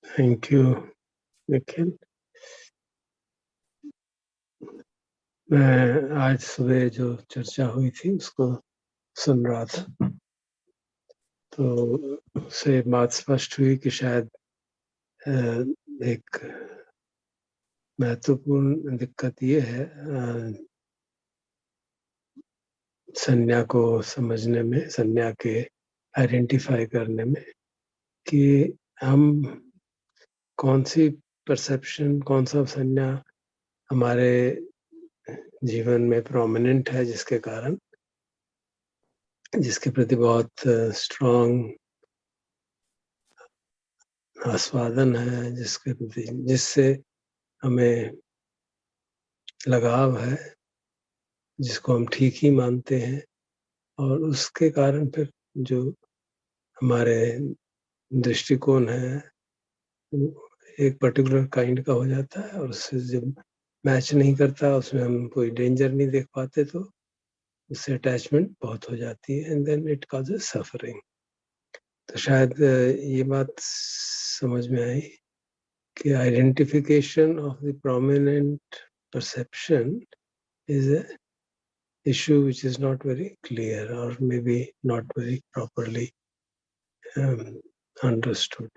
Thank you Nikhil. मैं आज सुबह जो चर्चा हुई थी उसको सुन रहा था, तो उससे बात स्पष्ट हुई कि शायद एक महत्वपूर्ण दिक्कत ये है संज्ञा को समझने में, संज्ञा के आइडेंटिफाई करने में, कि हम कौन सी परसेप्शन, कौन सा संज्ञा हमारे जीवन में प्रोमिनेंट है, जिसके कारण, जिसके प्रति बहुत स्ट्रॉन्ग आस्वादन है, जिसके प्रति, जिससे हमें लगाव है, जिसको हम ठीक ही मानते हैं, और उसके कारण फिर जो हमारे दृष्टिकोण है एक पर्टिकुलर काइंड का हो जाता है, और उससे जब मैच नहीं करता, उसमें हम कोई डेंजर नहीं देख पाते, तो उससे अटैचमेंट बहुत हो जाती है, and then it causes suffering. तो शायद ये बात समझ में आई कि identification of the prominent perception is a issue which is not very clear, or maybe not very properly understood.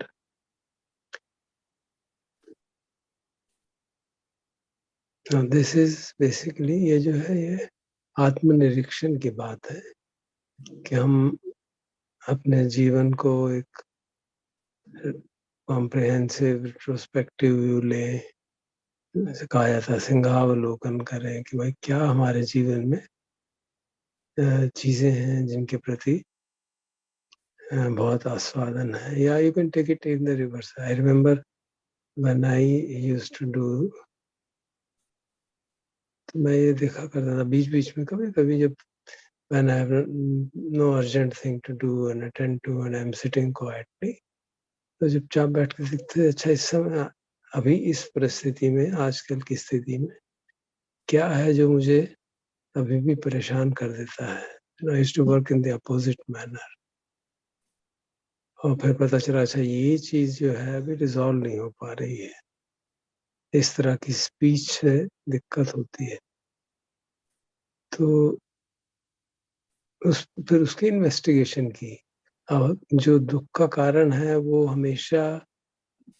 Now this is basically, ये जो है ये आत्मनिरीक्षण की बात है कि हम अपने जीवन को एक कॉम्प्रिहेंसिव रिट्रोस्पेक्टिव व्यू लें, जैसे कहा जाता है सिंहावलोकन करें कि भाई क्या हमारे जीवन में चीजें हैं जिनके प्रति बहुत आस्वादन है, या you can take it in the reverse. I remember when I used to do, तो मैं ये देखा करता था बीच बीच में, कभी कभी जब when I have no urgent thing to do and attend to and I'm sitting quietly, तो जब चाप बैठ के देखते, अच्छा इस समय अभी इस परिस्थिति में, आजकल की स्थिति में क्या है जो मुझे अभी भी परेशान कर देता है। I used to work in the opposite manner. और फिर पता चला अच्छा ये चीज जो है अभी रिजॉल्व नहीं हो पा रही है, इस तरह की स्पीच से दिक्कत होती है। तो फिर उसकी इन्वेस्टिगेशन की। अब जो दुख का कारण है वो हमेशा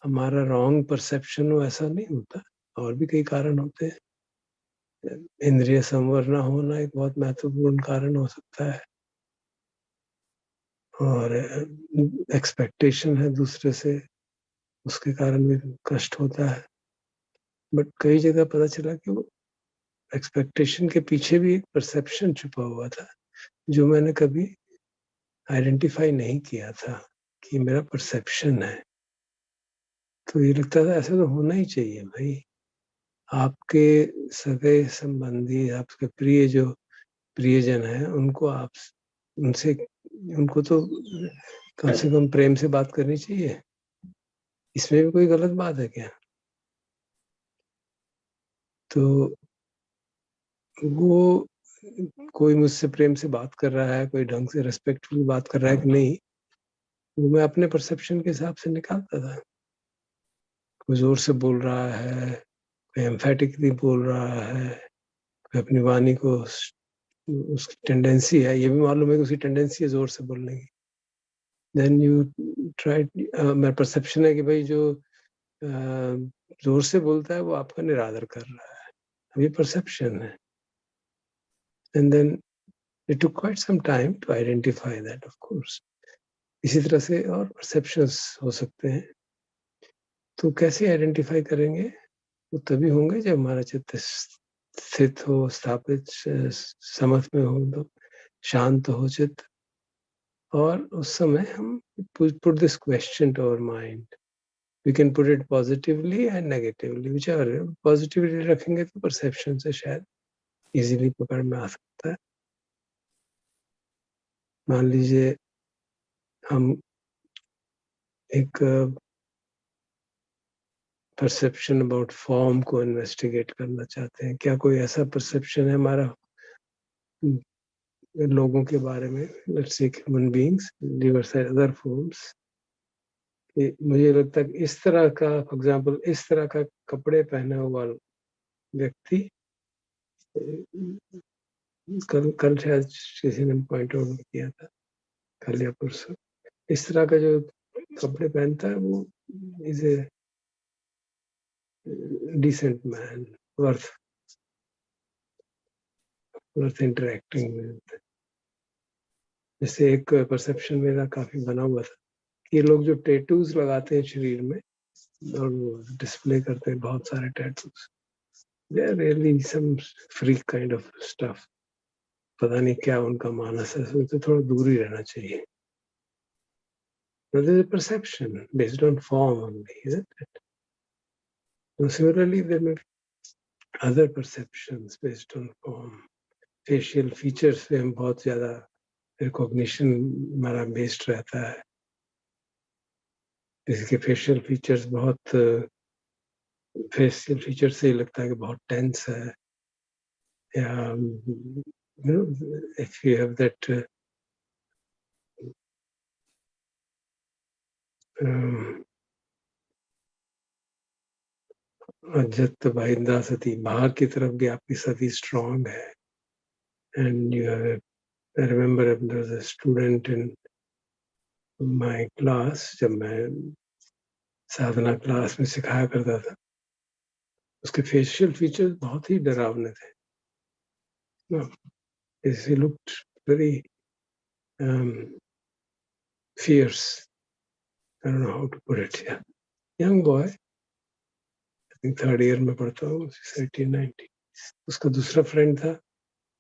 हमारा रॉन्ग परसेप्शन हो ऐसा नहीं होता, और भी कई कारण होते हैं। इंद्रिय संवर न होना एक बहुत महत्वपूर्ण कारण हो सकता है, और एक्सपेक्टेशन है दूसरे से, उसके कारण भी कष्ट होता है। बट कई जगह पता चला कि वो एक्सपेक्टेशन के पीछे भी एक परसेप्शन छुपा हुआ था जो मैंने कभी आइडेंटिफाई नहीं किया था कि मेरा परसेप्शन है। तो ये लगता था ऐसा तो होना ही चाहिए भाई, आपके सगे संबंधी, आपके प्रिय जो प्रियजन है, उनको आप उनसे, उनको तो कम से कम प्रेम से बात करनी चाहिए। इसमें भी कोई गलत बात है क्या? तो वो कोई मुझसे प्रेम से बात कर रहा है, कोई ढंग से रेस्पेक्टफुल बात कर रहा है कि नहीं, वो मैं अपने परसेप्शन के हिसाब से निकालता था। कोई जोर से बोल रहा है, कोई एम्फेटिकली बोल रहा है, कोई अपनी वाणी को, उसकी टेंडेंसी है, ये भी मालूम है कि उसकी टेंडेंसी है जोर से बोलने की, देन यू ट्राई, मेरा परसेप्शन है कि भाई जो जोर से बोलता है वो आपका निरादर कर रहा है। अब ये परसेप्शन है, and then it took quite some time to identify that, of course. इसी तरह से और परसेप्शंस हो सकते हैं। तो कैसे आइडेंटिफाई करेंगे? वो तभी होंगे जब हमारा चित्त स्थित हो, स्थापित, समझ में हो, तो शांत हो चित्त, और उस समय हम put this question to our mind. We can put it positively and negatively, whichever. Positively रखेंगे तो परसेप्शन से शायद इजीली पकड़ में आ सकता है। मान लीजिए हम एक परसेप्शन अबाउट फॉर्म को इन्वेस्टिगेट करना चाहते हैं। क्या कोई ऐसा परसेप्शन है हमारा लोगों के बारे में, let's say human beings, leave aside other forms, मुझे लगता है कि इस तरह का, फॉर एग्जाम्पल, इस तरह का कपड़े पहना हुआ व्यक्ति, कल शायद किसी ने पॉइंट आउट किया था, कल या परसों, इस तरह का जो कपड़े पहनता है वो is a decent man, worth interacting with. जैसे एक परसेप्शन मेरा काफी बना हुआ था कि ये लोग जो टैटूज लगाते हैं शरीर में और डिस्प्ले करते हैं बहुत सारे tattoos, they are really some freak kind of stuff. पता नहीं क्या उनका मानस है, उससे थोड़ा दूर ही रहना चाहिए। There is a perception based on form only, isn't it? So similarly, there may be other perceptions based on form. Facial features पे हम बहुत ज़्यादा recognition हमारा based रहता है। इसके facial features बहुत facial features से लगता है कि बहुत tense है, या you know, if you have that अजत बाइंदा सती, बाहर की तरफ भी आपकी सती strong है, and you have a, I remember there was a student in my class, जब मैं साधना क्लास में सिखाया करता था, उसके फेशियल फीचर्स बहुत ही डरावने थे। He looked very fierce. I don't know how to put it. Yeah, young boy, I think third year में पढ़ता हूँ, 18-19। उसका दूसरा फ्रेंड था,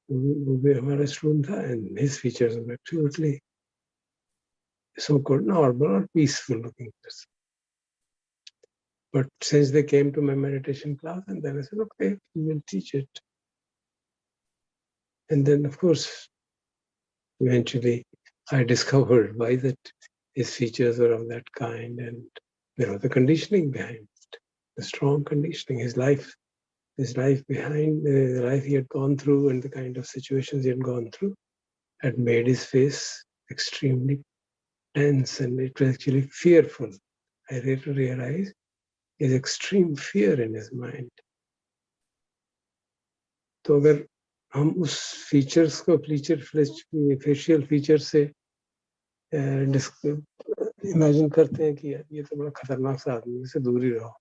वो भी हमारा स्टूडेंट था, and his features were absolutely so-called normal or peaceful looking person. But since they came to my meditation class, and then I said, okay, we will teach it. And then, of course, eventually I discovered why that his features were of that kind, and the conditioning behind it, the strong conditioning, his life behind, the life he had gone through and the kind of situations he had gone through had made his face extremely tense, and it was actually fearful. I later realized his extreme fear in his mind. तो अगर हम उस features को facial feature से imagine करते हैं कि ये तो बड़ा खतरनाक सा आदमी, इससे दूर ही रहो,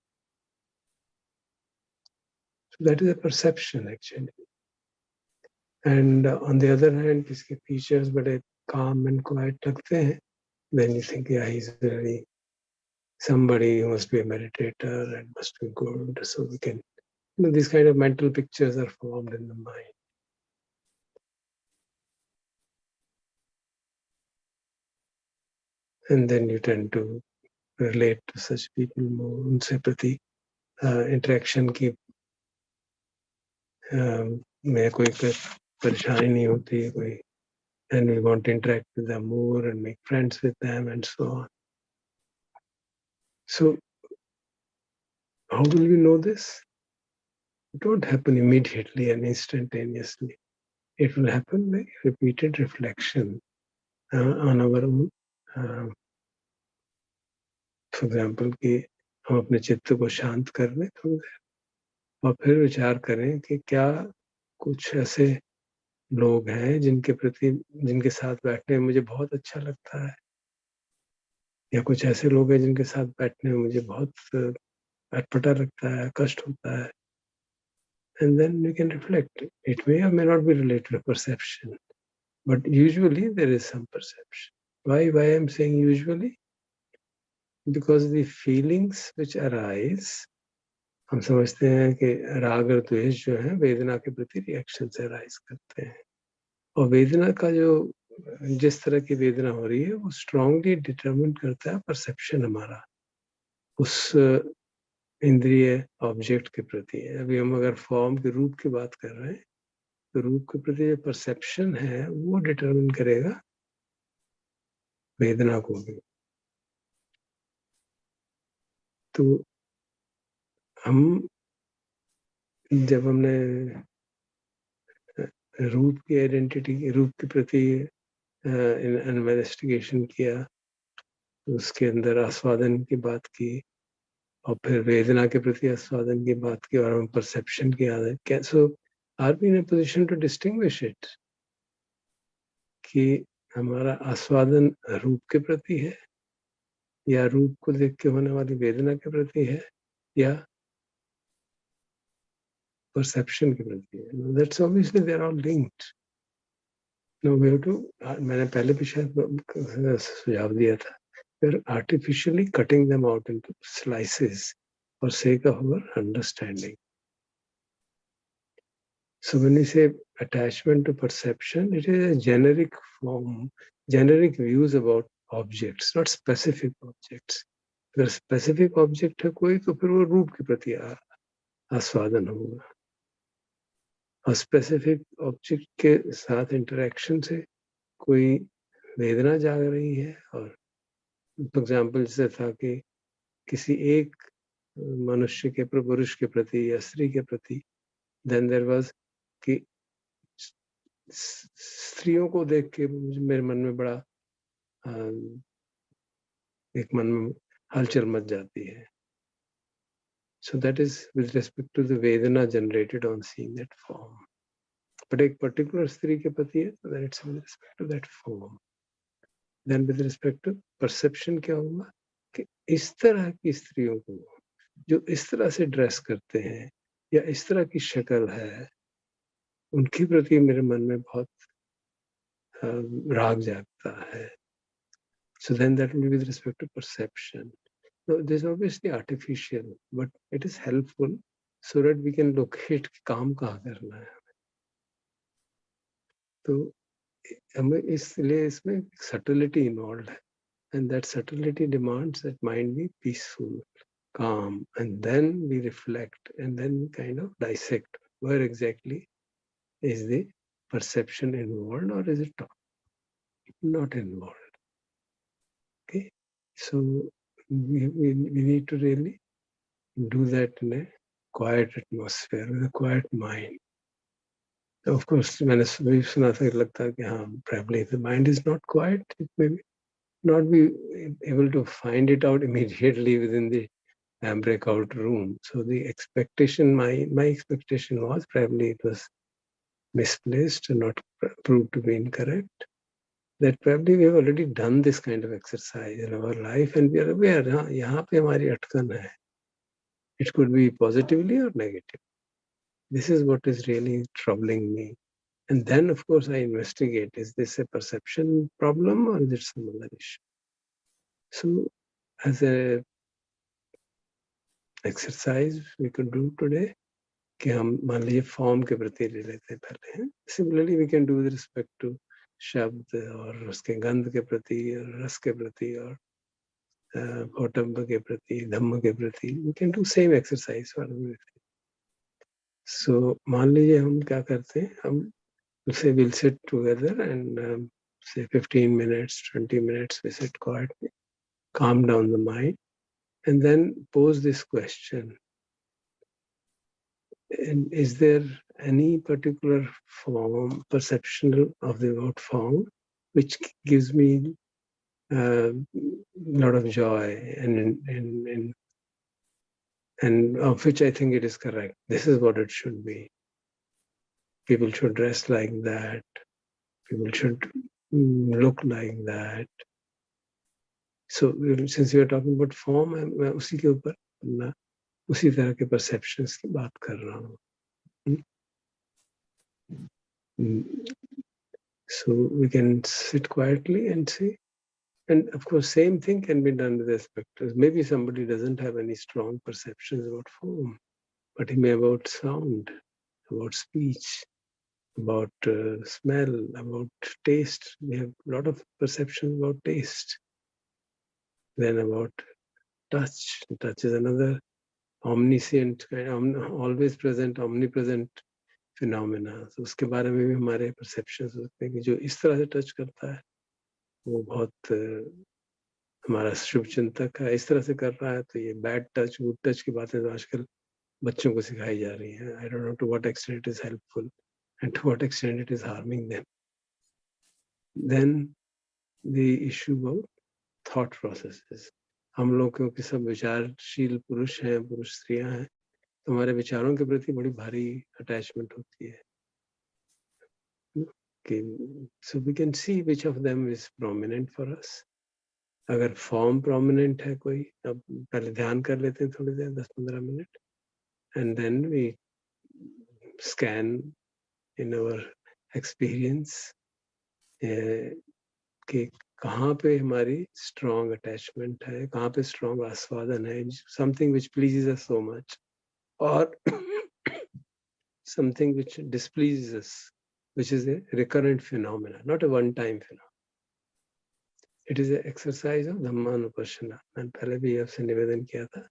so that is a perception actually. And on the other hand, किसके फीचर्स बड़े calm and quiet लगते हैं, then you think, yeah, he's really somebody who must be a meditator and must be good, so we can, these kind of mental pictures are formed in the mind. And then you tend to relate to such people more, उनसे प्रति interaction की में कोई परेशानी नहीं होती है कोई, and we want to interact with them more and make friends with them and so on. So how will we know this? It won't happen immediately and instantaneously. It will happen by repeated reflection on our own. For example, कि हम अपने चित्त को शांत कर लें थोड़ी देर और फिर विचार करें कि क्या कुछ ऐसे लोग हैं जिनके साथ बैठने में मुझे बहुत अच्छा लगता है, या कुछ ऐसे लोग हैं जिनके साथ बैठने में मुझे बहुत अटपटा लगता है, कष्ट होता है. And then we can reflect. It may or may not be related to perception, but usually there is some perception. Why I'm saying usually? Because the feelings which arise, हम समझते हैं कि राग और द्वेष जो है वेदना के प्रति रिएक्शन से अराइज करते हैं, और वेदना का जो जिस तरह की वेदना हो रही है वो स्ट्रांगली डिटरमिन करता है परसेप्शन हमारा उस इंद्रिय ऑब्जेक्ट के प्रति. अभी हम अगर फॉर्म के रूप की बात कर रहे हैं तो रूप के प्रति जो परसेप्शन है वो डिटरमिन करेगा वेदना को भी. तो हम जब हमने रूप की आइडेंटिटी, रूप के प्रति इन्वेस्टिगेशन किया, उसके अंदर आस्वादन की बात की और फिर वेदना के प्रति आस्वादन की बात की और हम परसेप्शन की आदत क्या so are be in a position to distinguish it कि हमारा आस्वादन रूप के प्रति है या रूप को देख के होने वाली वेदना के प्रति है या परसेप्शन के प्रति है. That's obviously they are all linked. No we have to मैंने पहले भी शायद सुझाव दिया था we're artificially cutting them out into slices for sake of our understanding. So when we say attachment to perception, it is a generic form, generic views about objects, not specific objects. अगर specific object है कोई तो फिर वो रूप के प्रति आस्वादन होगा और specific object के साथ interaction से कोई वेदना जाग रही है और फॉर एग्जाम्पल जैसे था कि किसी एक मनुष्य के पुरुष के प्रति या स्त्री के प्रति देन देयर वाज कि स्त्रियों को देख के मेरे मन में बड़ा एक मन में हलचल मच जाती है. So that is with respect to the vedana generated on seeing that form. But एक particular स्त्री के प्रति है तो then it's with respect to that form. Then with respect to perception क्या होगा कि इस तरह की स्त्रियों को जो इस तरह से ड्रेस करते हैं या इस तरह की शक्ल है उनके प्रति मेरे मन में बहुत राग जागता है. So then that will be with respect to perception. So this is obviously artificial, but it is helpful so that we can locate काम कहाँ करना है. तो हमें इसलिए इसमें subtlety involved है, and that subtlety demands that mind be peaceful, calm, and then we reflect, and then we kind of dissect where exactly is the perception involved or is it not involved. Okay, so we need to really do that in a quiet atmosphere with a quiet mind. So of course, मैंने भी सुना था लगता है कि हाँ, probably if the mind is not quiet, it may not be able to find it out immediately within the breakout room. So the expectation, my expectation was probably it was misplaced and not proved to be incorrect. That probably we have already done this kind of exercise in our life and we are aware, हाँ, यहाँ पे हमारी अटकन है. It could be positively or negative. This is what is really troubling me. And then, of course, I investigate, is this a perception problem or is it some other issue? So, as a exercise we could do today, कि हम मान लीजिए form के प्रति ले लेते हैं पहले हैं. Similarly, we can do with respect to शब्द और उसके गंध के प्रति और रस के प्रति और कौटुंब के प्रति धम्म के प्रति. We can do same exercise for everything. So मान लीजिए हम क्या करते हैं, हम say we'll sit together and say 15 minutes, 20 minutes, we sit quietly, calm down the mind, and then pose this question. And is there any particular form, perception of the word form, which gives me a lot of joy and of which I think it is correct. This is what it should be. People should dress like that. People should look like that. So since we are talking about form, मैं उसी के ऊपर अपना उसी तरह के perceptions की बात कर रहा हूँ. So we can sit quietly and see. And of course, same thing can be done with respect to, maybe somebody doesn't have any strong perceptions about form, but he may about sound, about speech, about smell, about taste. We have a lot of perceptions about taste. Then about touch. Touch is another omniscient, always present, omnipresent phenomena. So उसके बारे में भी हमारे perceptions होते हैं कि जो इस तरह से touch करता है वो बहुत हमारा शुभ चिंतक है. इस तरह से कर रहा है तो ये bad touch, good touch की बातें तो आजकल बच्चों को सिखाई जा रही हैं. I don't know to what extent it is helpful and to what extent it is harming them. Then the issue of thought processes. हम लोग क्योंकि सब विचारशील पुरुष हैं, पुरुष स्त्रियां हैं, तो हमारे विचारों के प्रति बड़ी भारी अटैचमेंट होती है कि so we can see which of them is prominent for us. अगर फॉर्म प्रोमिनेंट है कोई, अब पहले ध्यान कर लेते हैं थोड़ी देर, 10-15 minute, and then we scan in our experience कि कहाँ पे हमारी स्ट्रॉन्ग अटैचमेंट है, कहाँ पे स्ट्रॉन्ग आस्वादन है, something which pleases us so much, और something which displeases us, which is a recurrent phenomena, not a one-time phenomenon. It is an exercise of Dhammanupassana. मैंने पहले भी आपसे निवेदन किया था,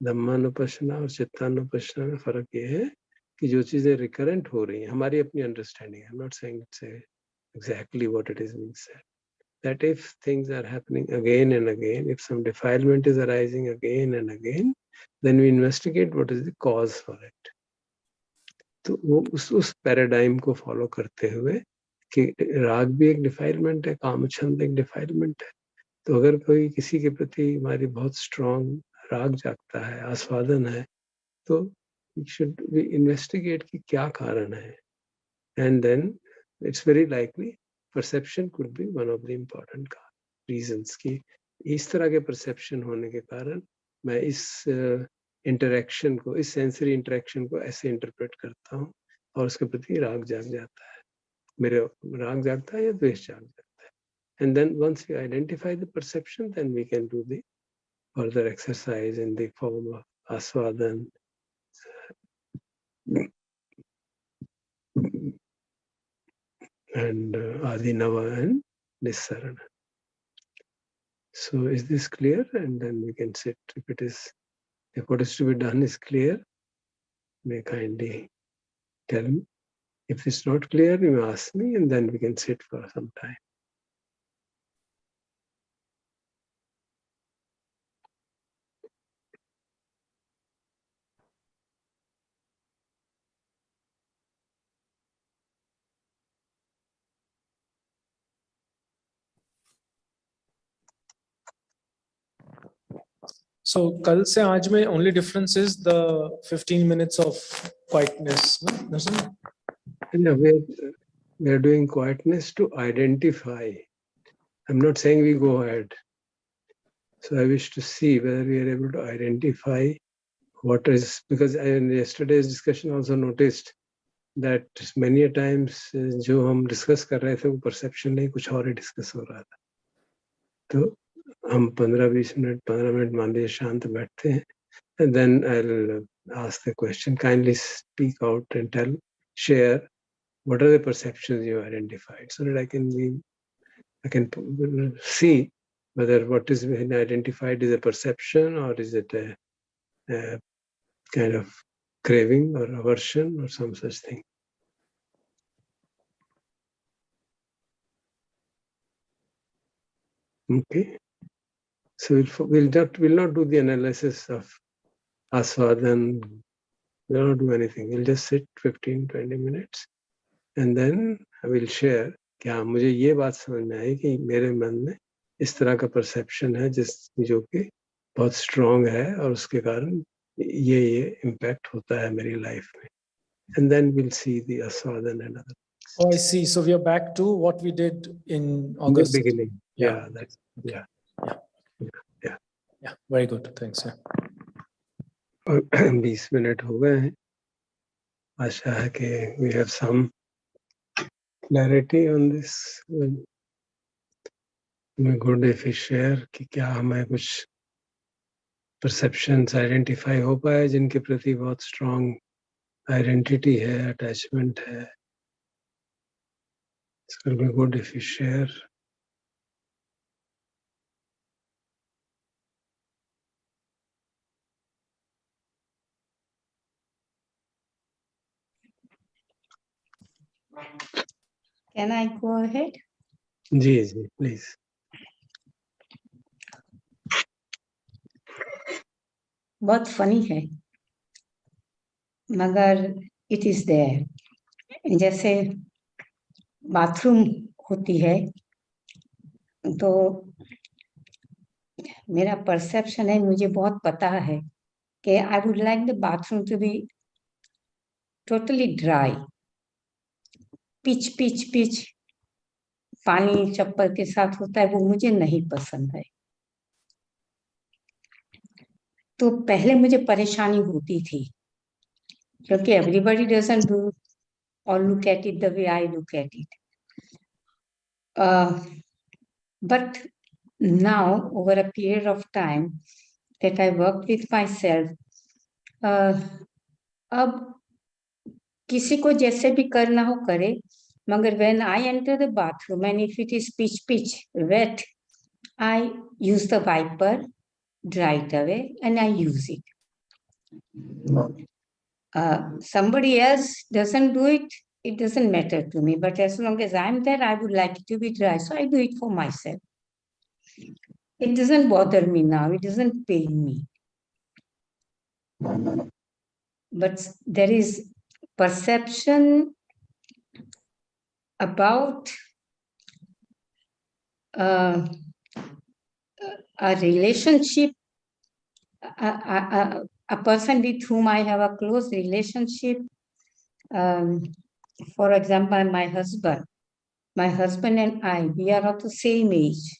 धम्मानुपස්සना और चित्तानुपස්සना में फर्क ये है कि जो चीजें रिकरेंट हो रही हैं, हमारी अपनी अंडरस्टैंडिंग है, I'm not saying it's exactly what it is being said, that if things are happening again and again, if some defilement is arising again and again, then we investigate what is the cause for it. तो वो उस paradigm को follow करते हुए कि राग भी एक डिफाइलमेंट है, कामछंद एक डिफाइलमेंट है, तो अगर कोई किसी के प्रति हमारी बहुत स्ट्रॉन्ग राग जागता है, आस्वादन है, तो शुड वी इन्वेस्टिगेट कि क्या कारण है, and then it's very likely perception could be one of the important reasons कि इस तरह के परसेप्शन होने के कारण मैं इस इंटरेक्शन को, इस सेंसरी इंटरेक्शन को ऐसे इंटरप्रेट करता हूँ और उसके प्रति राग जाग जाता है, मेरे राग जागता है या द्वेष जाग जाता है. And then once we identify the perception, then we can do the further exercise in the form of aswadan and adinava and nissarana. So is this clear? And then we can sit. If what is to be done is clear, may kindly tell me. If it's not clear, you may ask me, and then we can sit for some time. So कल से आज में only difference is the 15 minutes of quietness, no? Yeah, we are doing quietness to identify. I'm not saying we go ahead. So I wish to see whether we are able to identify what is, because I in yesterday's discussion also noticed that many a times जो हम discuss कर रहे थे वो perception नहीं, कुछ और ही discuss हो रहा था. तो हम 15-20 मिनट मान लीजिए शांत बैठते हैं, and then I'll ask the question, kindly speak out and share what are the perceptions you identified, so that I can see whether what is being identified is a perception or is it a kind of craving or aversion or some such thing. Okay, so we'll not do the analysis of aswadan. We'll not do anything. We'll just sit 15-20 minutes and then I will share कि हाँ मुझे ये बात समझ में आई कि मेरे मन में इस तरह का परसेप्शन है जो कि बहुत स्ट्रॉन्ग है और उसके कारण ये इम्पैक्ट होता है मेरी लाइफ में. And then we'll see the aswadan and other. Oh, I see. So we are back to what we did in August. In the beginning. Yeah. Yeah. Yeah. Very good. Thanks. Yeah. 20 minute हो गए हैं. आशा है कि we have some clarity on this. Good if we share कि क्या हमें कुछ perceptions identify हो पाए जिनके प्रति बहुत strong identity है, attachment है. It will be good if you share. Can I go ahead? जी, please. बहुत फनी है मगर इट इज देयर. जैसे बाथरूम होती है तो मेरा परसेप्शन है, मुझे बहुत पता है कि I would like the bathroom to be totally dry, पिच पिच पिच पानी चप्पल के साथ होता है, वो मुझे नहीं पसंद है। तो पहले मुझे परेशानी होती थी, क्योंकि एवरीबॉडी डजंट डू और look at it the way I look at it, but now over a period of time that I worked with myself, अब किसी को जैसे भी करना हो करे, मगर when I enter the bathroom and if it is pitch wet, I use the wiper, dry it away, and I use it. Somebody else doesn't do it, it doesn't matter to me, but as long as I'm there, I would like it to be dry, so I do it for myself. It doesn't bother me now, it doesn't pain me. But there is perception about a relationship, a person with whom I have a close relationship. For example, my husband and I, we are of the same age.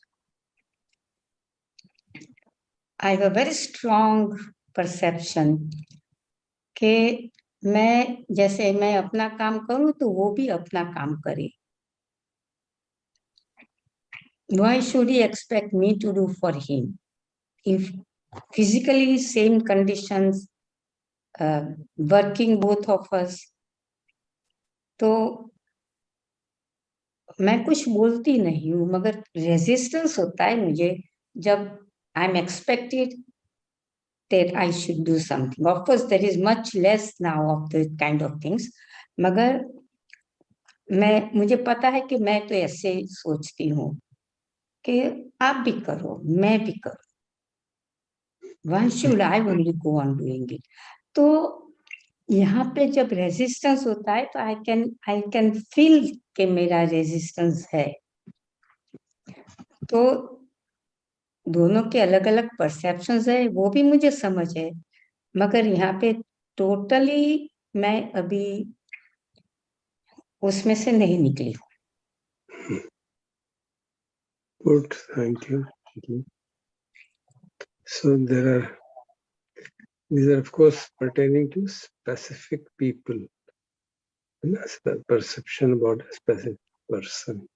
I have a very strong perception कि जैसे मैं अपना काम करूं तो वो भी अपना काम करे. Why should he expect me to do for him? If physically same conditions, working both of us, तो मैं कुछ बोलती नहीं हूँ, मगर रेजिस्टेंस होता है मुझे जब I am expected that I should do something. Of course, there is much less now of the kind of things. मगर मुझे पता है कि मैं तो ऐसे सोचती हूँ कि आप भी करो, मैं भी करूँ. Why should I only go on doing it? तो यहाँ पे जब रेजिस्टेंस होता है तो आई कैन फील कि मेरा रेजिस्टेंस है. तो दोनों के अलग अलग परसेप्शंस है, वो भी मुझे समझ है, मगर यहाँ पे टोटली मैं अभी उसमें से नहीं निकली हूँ. Good, thank you. So these are of course pertaining to specific people. And that's the perception about a specific person.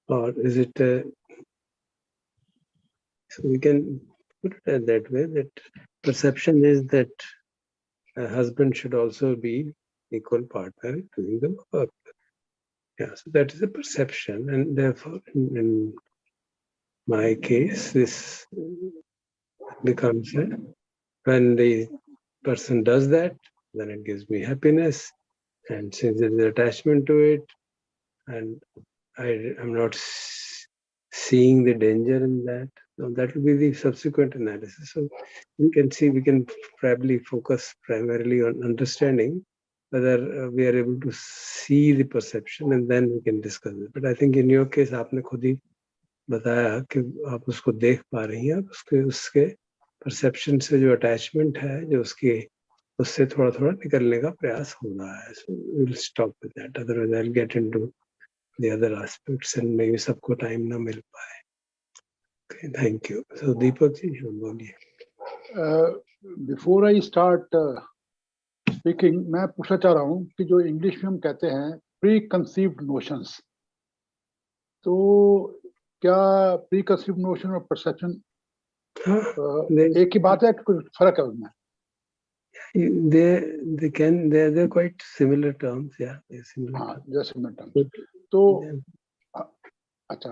Or is it so we can put it that way, that perception is that a husband should also be equal partner doing the work. Yeah, so that is a perception, and therefore in my case this becomes when the person does that, then it gives me happiness, and since there is attachment to it and I'm not seeing the danger in that, now that will be the subsequent analysis. So we can probably focus primarily on understanding whether we are able to see the perception, and then we can discuss it. But I think in your case आपने खुद ही बताया कि आप उसको देख पा रही हैं, उसके परसेप्शन से जो अटैचमेंट है, जो उससे थोड़ा थोड़ा निकलने का प्रयास हो रहा है. So we'll stop with that. Otherwise I'll get into the other aspects and maybe सबको टाइम ना मिल पाए. Okay, thank you. So Deepak ji बोलिए. Before I start speaking, मैं पूछना चाह रहा हूँ कि जो इंग्लिश में हम कहते हैं प्री कंसीव्ड नोशंस, तो क्या प्री कंसीव्ड नोशन और परसेप्शन एक ही बात है कि कुछ फर्क है उसमें? They're quite similar terms, yeah. हाँ, just similar terms. तो अच्छा,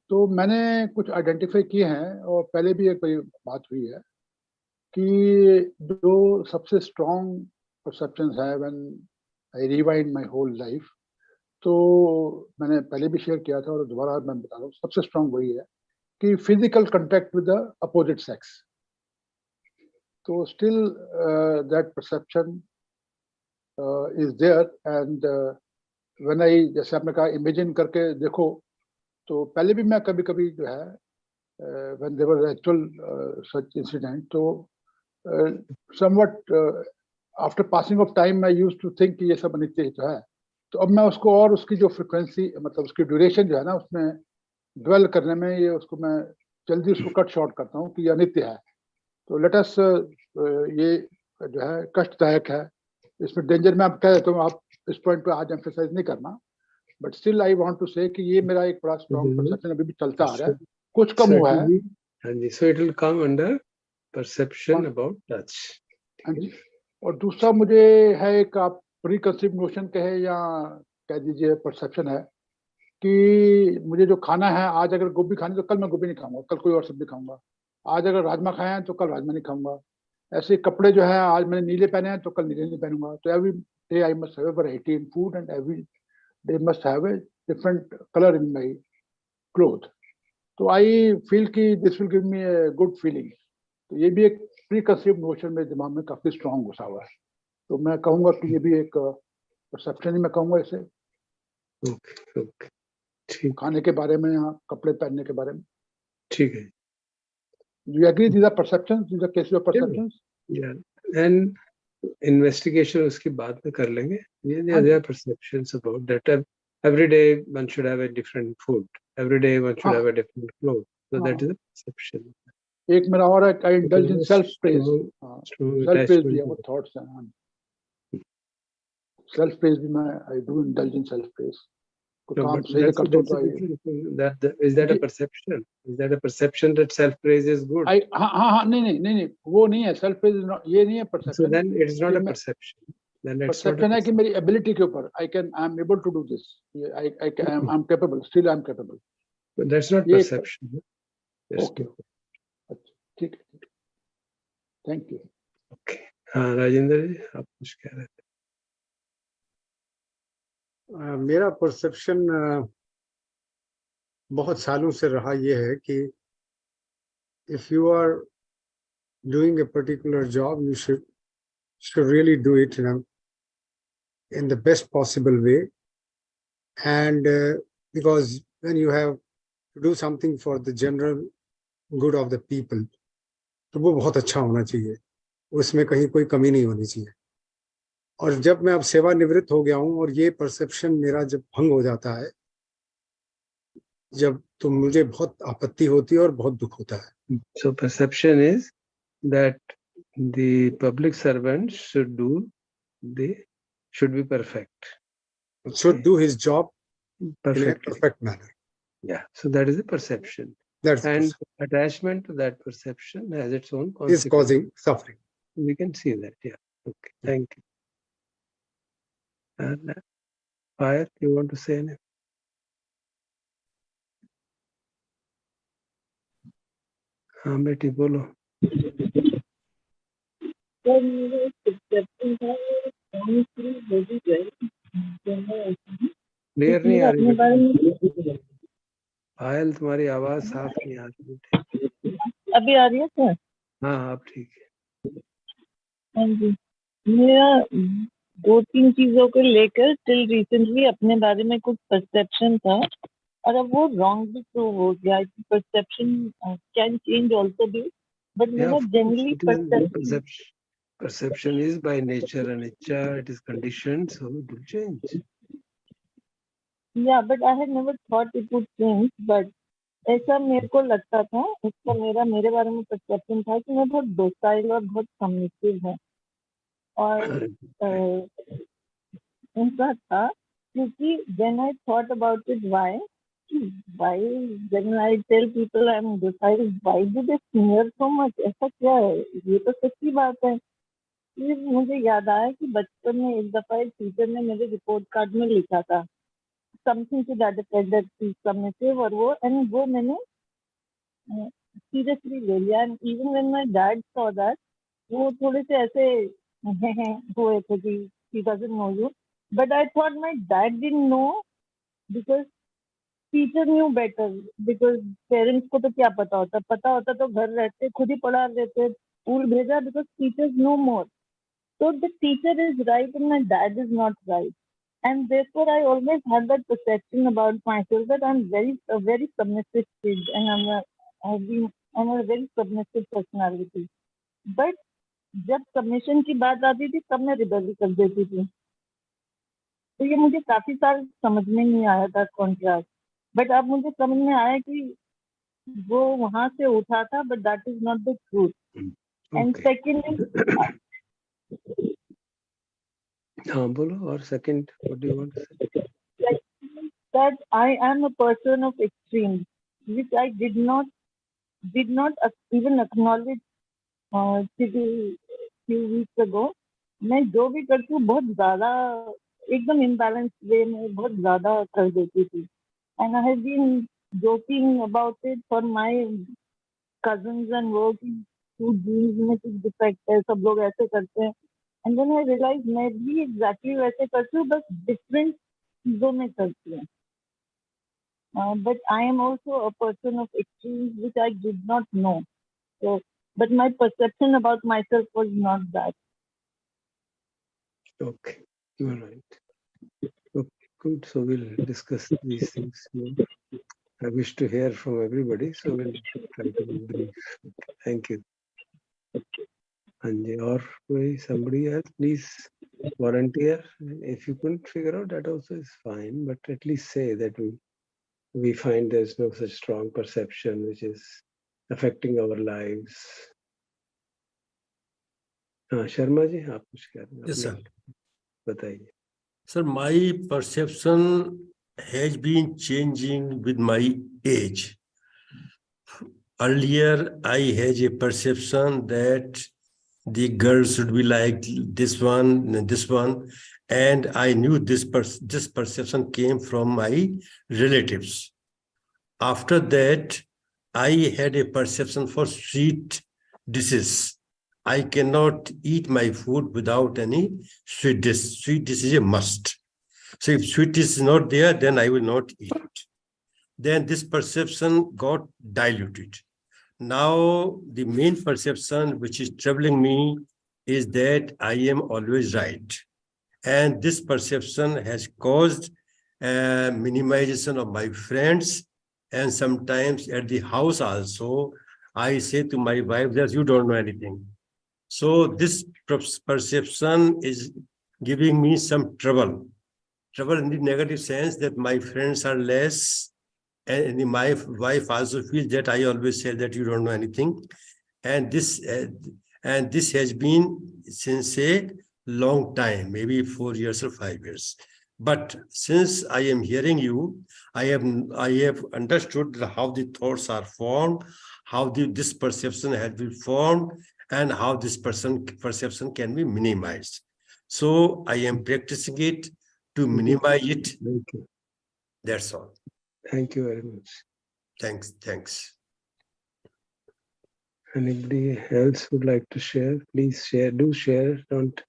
तो मैंने कुछ आइडेंटिफाई किए हैं और पहले भी एक बात हुई है कि जो सबसे स्ट्रॉन्ग परसेप्शंस है when I rewind my whole life, तो मैंने पहले भी शेयर किया था और दोबारा मैं बता रहा हूँ, सबसे स्ट्रॉन्ग वही है कि physical contact with the opposite sex. तो still that perception is there, and when I, जैसे आपने कहा इमेजिन करके देखो, तो पहले भी मैं कभी कभी जो है when there was actual such incident. So somewhat after passing of time I used to think कि ये सब अनित्य ही तो है. तो अब मैं उसको और उसकी जो फ्रीक्वेंसी मतलब उसकी ड्यूरेशन जो है ना उसमें ड्वेल करने में ये उसको मैं जल्दी उसको कट शॉर्ट करता हूँ कि ये अनित्य है. तो लेट अस ये जो है कष्टदायक है, इसमें डेंजर में आप कह देता हूँ, आप इस पॉइंट पे आज एम्फेसाइज नहीं करना, but still I want to say कि ये मेरा एक बड़ा स्ट्रॉन्ग परसेप्शन अभी भी चलता आ रहा है, कुछ कम हुआ है. हाँ जी, so it will come under perception about touch. हाँ जी. और दूसरा मुझे है एक आप प्री कंसीव नोशन कहे या कह दीजिए परसेप्शन है कि मुझे जो खाना है, आज अगर गोभी खानी तो कल मैं गोभी नहीं खाऊंगा, कल कोई और सब्जी खाऊंगा. आज अगर राजमा खाए हैं तो कल राजमा नहीं खाऊंगा. ऐसे कपड़े जो है आज मैंने नीले पहने हैं तो कल नीले नहीं पहनूंगा. तो every day I must have a variety in food and every day must have a different colour in my cloth. तो आई फील कि this will give me a good feeling. तो ये भी एक प्री कंसीव नोशन मेरे दिमाग में काफी स्ट्रॉन्ग घुसा हुआ है. तो मैं कहूंगा कि ये भी एक परसेप्शन ही मैं कहूंगा इसे. ओके, ठीक. खाने के बारे में या कपड़े पहनने के बारे में. ठीक है. Do you agree these are perceptions? These are cases of perceptions? Yeah. And investigation उसकी बाद में कर लेंगे. There are perceptions about that. Every day one should have a different food. Every day one should have a different clothes. So that is a perception. एक मेरा और है, I indulge in self praise. Self praise भी है, वो thoughts हैं. Self praise भी मैं I do indulge in self praise. No, but is that a perception? Is that a perception that self praise is good? हाँ नहीं वो नहीं है. Self praise is not, ये नहीं है perception. So then it's not a perception. Then it's perception है कि मेरी ability के ऊपर I'm able to do this. I'm capable. Still I'm capable. But that's not perception. Okay. ठीक है. Thank you. Okay. हाँ राजेंद्र जी, आप कुछ कह रहे थे. मेरा परसेप्शन बहुत सालों से रहा ये है कि if you are doing a particular job, you should really do it in the best possible way, and because when you have to do something for the general good of the people, तो वो बहुत अच्छा होना चाहिए, उसमें कहीं कोई कमी नहीं होनी चाहिए. और जब मैं अब सेवानिवृत्त हो गया हूं और ये परसेप्शन मेरा जब भंग हो जाता है, जब तो मुझे बहुत आपत्ति होती है और बहुत दुख होता है. So perception is that the public servants should be perfect. Should do his job in a perfect manner. Yeah. So that is a perception. And attachment to that perception has its own consequence. Is causing suffering. We can see that. Yeah. Okay. Thank you. And Fire, you want to say anything? हाँ बेटी बोलो. Clear नहीं आ रही. पायल तुम्हारी आवाज साफ नहीं आ रही. अभी आ रही है सर? हाँ आप ठीक है. हाँ जी. मेरा 2-3 चीजों को लेकर टिल रिसेंटली अपने बारे में कुछ परसेप्शन था और अब वो रॉन्ग भी प्रूव हो गया. Perception can change also be, but मेरा generally perception is by nature anicca, it is conditioned, so it will change. Yeah, but I had never thought it would change, but ऐसा मेरे को लगता था. इसका मेरे बारे में परसेप्शन था कि मैं बहुत डोसाइल और बहुत सबमिसिव हूँ. और ऐसा था क्योंकि when I thought about it, why when I tell people I'm docile, why do they sneer so much? ऐसा क्या है? ये तो सच्ची बात है. फिर मुझे याद आया कि बचपन में एक दफा एक टीचर ने मेरे रिपोर्ट कार्ड में लिखा था something to that effect that she is submissive, और वो मैंने सीरियसली ले लिया. And even when my dad saw that, वो थोड़े से ऐसे हुए थे कि he doesn't know you, but I thought my dad didn't know because teacher knew better, because parents को तो क्या पता होता तो घर रहते खुद ही पढ़ा लेते, स्कूल भेजा, because teachers know more. So the teacher is right and my dad is not right, and therefore I always had that perception about myself that I'm a very submissive kid, and I'm a very submissive personality. But जब submission की बात आती थी तब मैं rebel कर देती थी. तो ये मुझे काफी साल समझ में नहीं आया था कॉन्ट्रास्ट. बट अब मुझे समझ में आया कि वो वहां से उठा था, but that is not the truth. And second, हाँ बोलो. और second, what do you want to say? that I am a person of extremes, which I did not even acknowledge till few weeks ago. मैं जो भी करती हूँ बहुत ज्यादा एकदम इम्बैलेंस वे में बहुत ज्यादा कर देती थी. And I have been joking about it for my cousins and वो कि तू जीन्स में कुछ डिफेक्ट है, सब लोग ऐसे करते हैं. एंड देन आई रियलाइज मैं भी एग्जैक्टली वैसे करती हूँ, बस डिफरेंट चीजों में करती हूँ. But I am also a person of extremes which I did not know. So, but my perception about myself was not that. Okay, you are right. Okay, good. So we'll discuss these things more. I wish to hear from everybody, so we'll try to be brief. Thank you. Anji, or somebody else, please volunteer. If you couldn't figure out, that also is fine, but at least say that we find there's no such strong perception which is affecting our lives. हाँ शर्मा जी, आप कुछ कह रहे हैं? Yes, sir. बताइए. Sir, my perception has been changing with my age. Earlier, I had a perception that the girl should be like this one, and I knew this perception came from my relatives. After that, I had a perception for sweet dishes. I cannot eat my food without any sweet dish. Sweet dish is a must. So if sweet dish is not there, then I will not eat it. Then this perception got diluted. Now the main perception which is troubling me is that I am always right. And this perception has caused minimization of my friends. And sometimes at the house also, I say to my wife that you don't know anything. So this perception is giving me some trouble. Trouble in the negative sense that my friends are less, and my wife also feels that I always say that you don't know anything. And this has been since a long time, maybe 4 years or 5 years. But since I am hearing you, I have understood how the thoughts are formed, how this perception has been formed, and how this perception can be minimized. So I am practicing it to minimize it. Thank you. That's all. Thank you very much. Thanks. Anybody else would like to share? Please share. Do share. Don't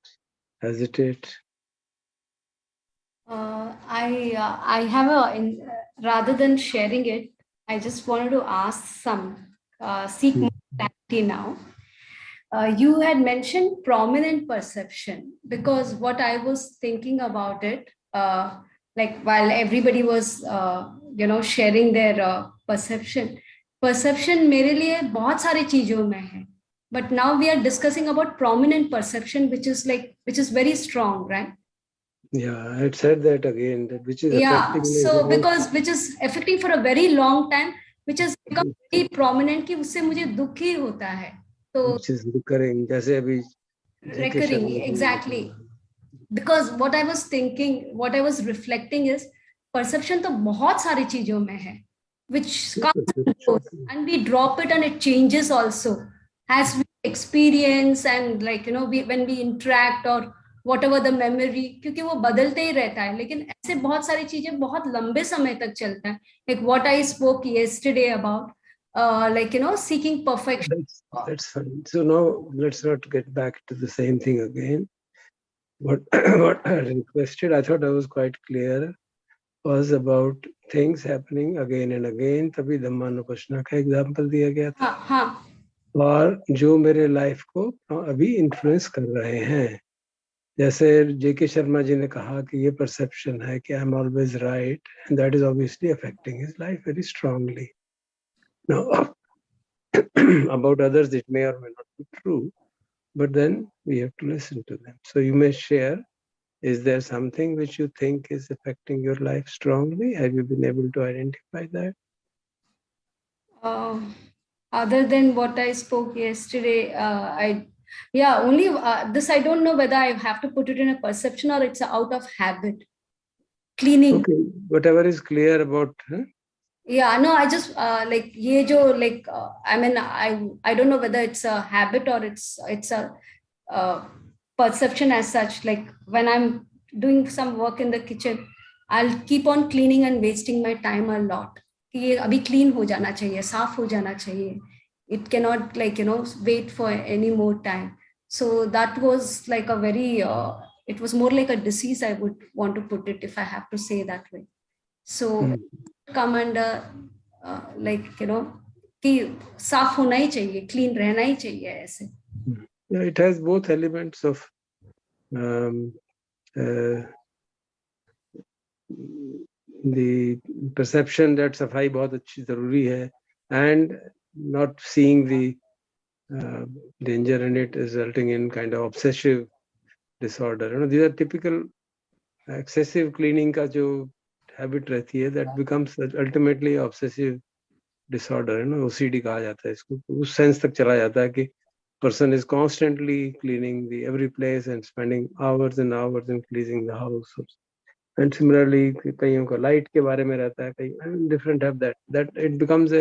hesitate. I have rather than sharing it, I just wanted to ask seek more clarity now. You had mentioned prominent perception, because what I was thinking about it, like while everybody was, sharing their perception मेरे लिए बहुत सारी चीजों में है. But now we are discussing about prominent perception, which is very strong, right? Yeah, I had said that again, that which is affecting. So because which is affecting for a very long time, which has become very prominent, कि उससे मुझे दुख ही होता है. So which is recurring, जैसे अभी recurring, exactly. Because what I was thinking, what I was reflecting is perception तो बहुत सारी चीजों में है, which comes and we drop it and it changes also as we experience and when we interact or whatever the memory, क्योंकि वो बदलते ही रहता है. लेकिन ऐसे बहुत सारी चीजें बहुत लंबे समय तक चलता है. Like what I spoke yesterday about, seeking perfection. That's fine. So now let's not get back to the same thing again. What I requested, I thought I was quite clear, was about things happening again and again. तभी धम्मानुपश्ना का example दिया गया था. हाँ. और जो मेरे life को अभी इन्फ्लुएंस कर रहे हैं, जैसे जेके शर्मा जी ने कहा कि ये परसेप्शन है कि I am always right, and that is obviously affecting his life very strongly. Now about others, it may or may not be true, but then we have to listen to them. So you may share, is there something which you think is affecting your life strongly? Have you been able to identify that? Other than what I spoke yesterday, only this, I don't know whether I have to put it in a perception or it's out of habit. Cleaning. Okay, whatever is clear about. Yeah, no, I just like ye jo, like I mean, I don't know whether it's a habit or it's a perception as such. Like when I'm doing some work in the kitchen, I'll keep on cleaning and wasting my time a lot. कि ये अभी clean हो जाना चाहिए, साफ हो जाना चाहिए. It cannot, like, wait for any more time. So that was like a very, it was more like a disease, I would want to put it, if I have to say that way. So come under like, कि साफ होना ही चाहिए, clean रहना ही चाहिए ऐसे. Yeah, it has both elements of the perception that सफाई बहुत अच्छी जरूरी है, and not seeing the danger in it, resulting in kind of obsessive disorder. These are typical excessive cleaning का जो habit रहती है, that becomes ultimately obsessive disorder. OCD कहा जाता है इसको. उस sense तक चला जाता है कि person is constantly cleaning every place and spending hours and hours in cleaning the house. And similarly, कईयों का light के बारे में रहता है, कई different have that it becomes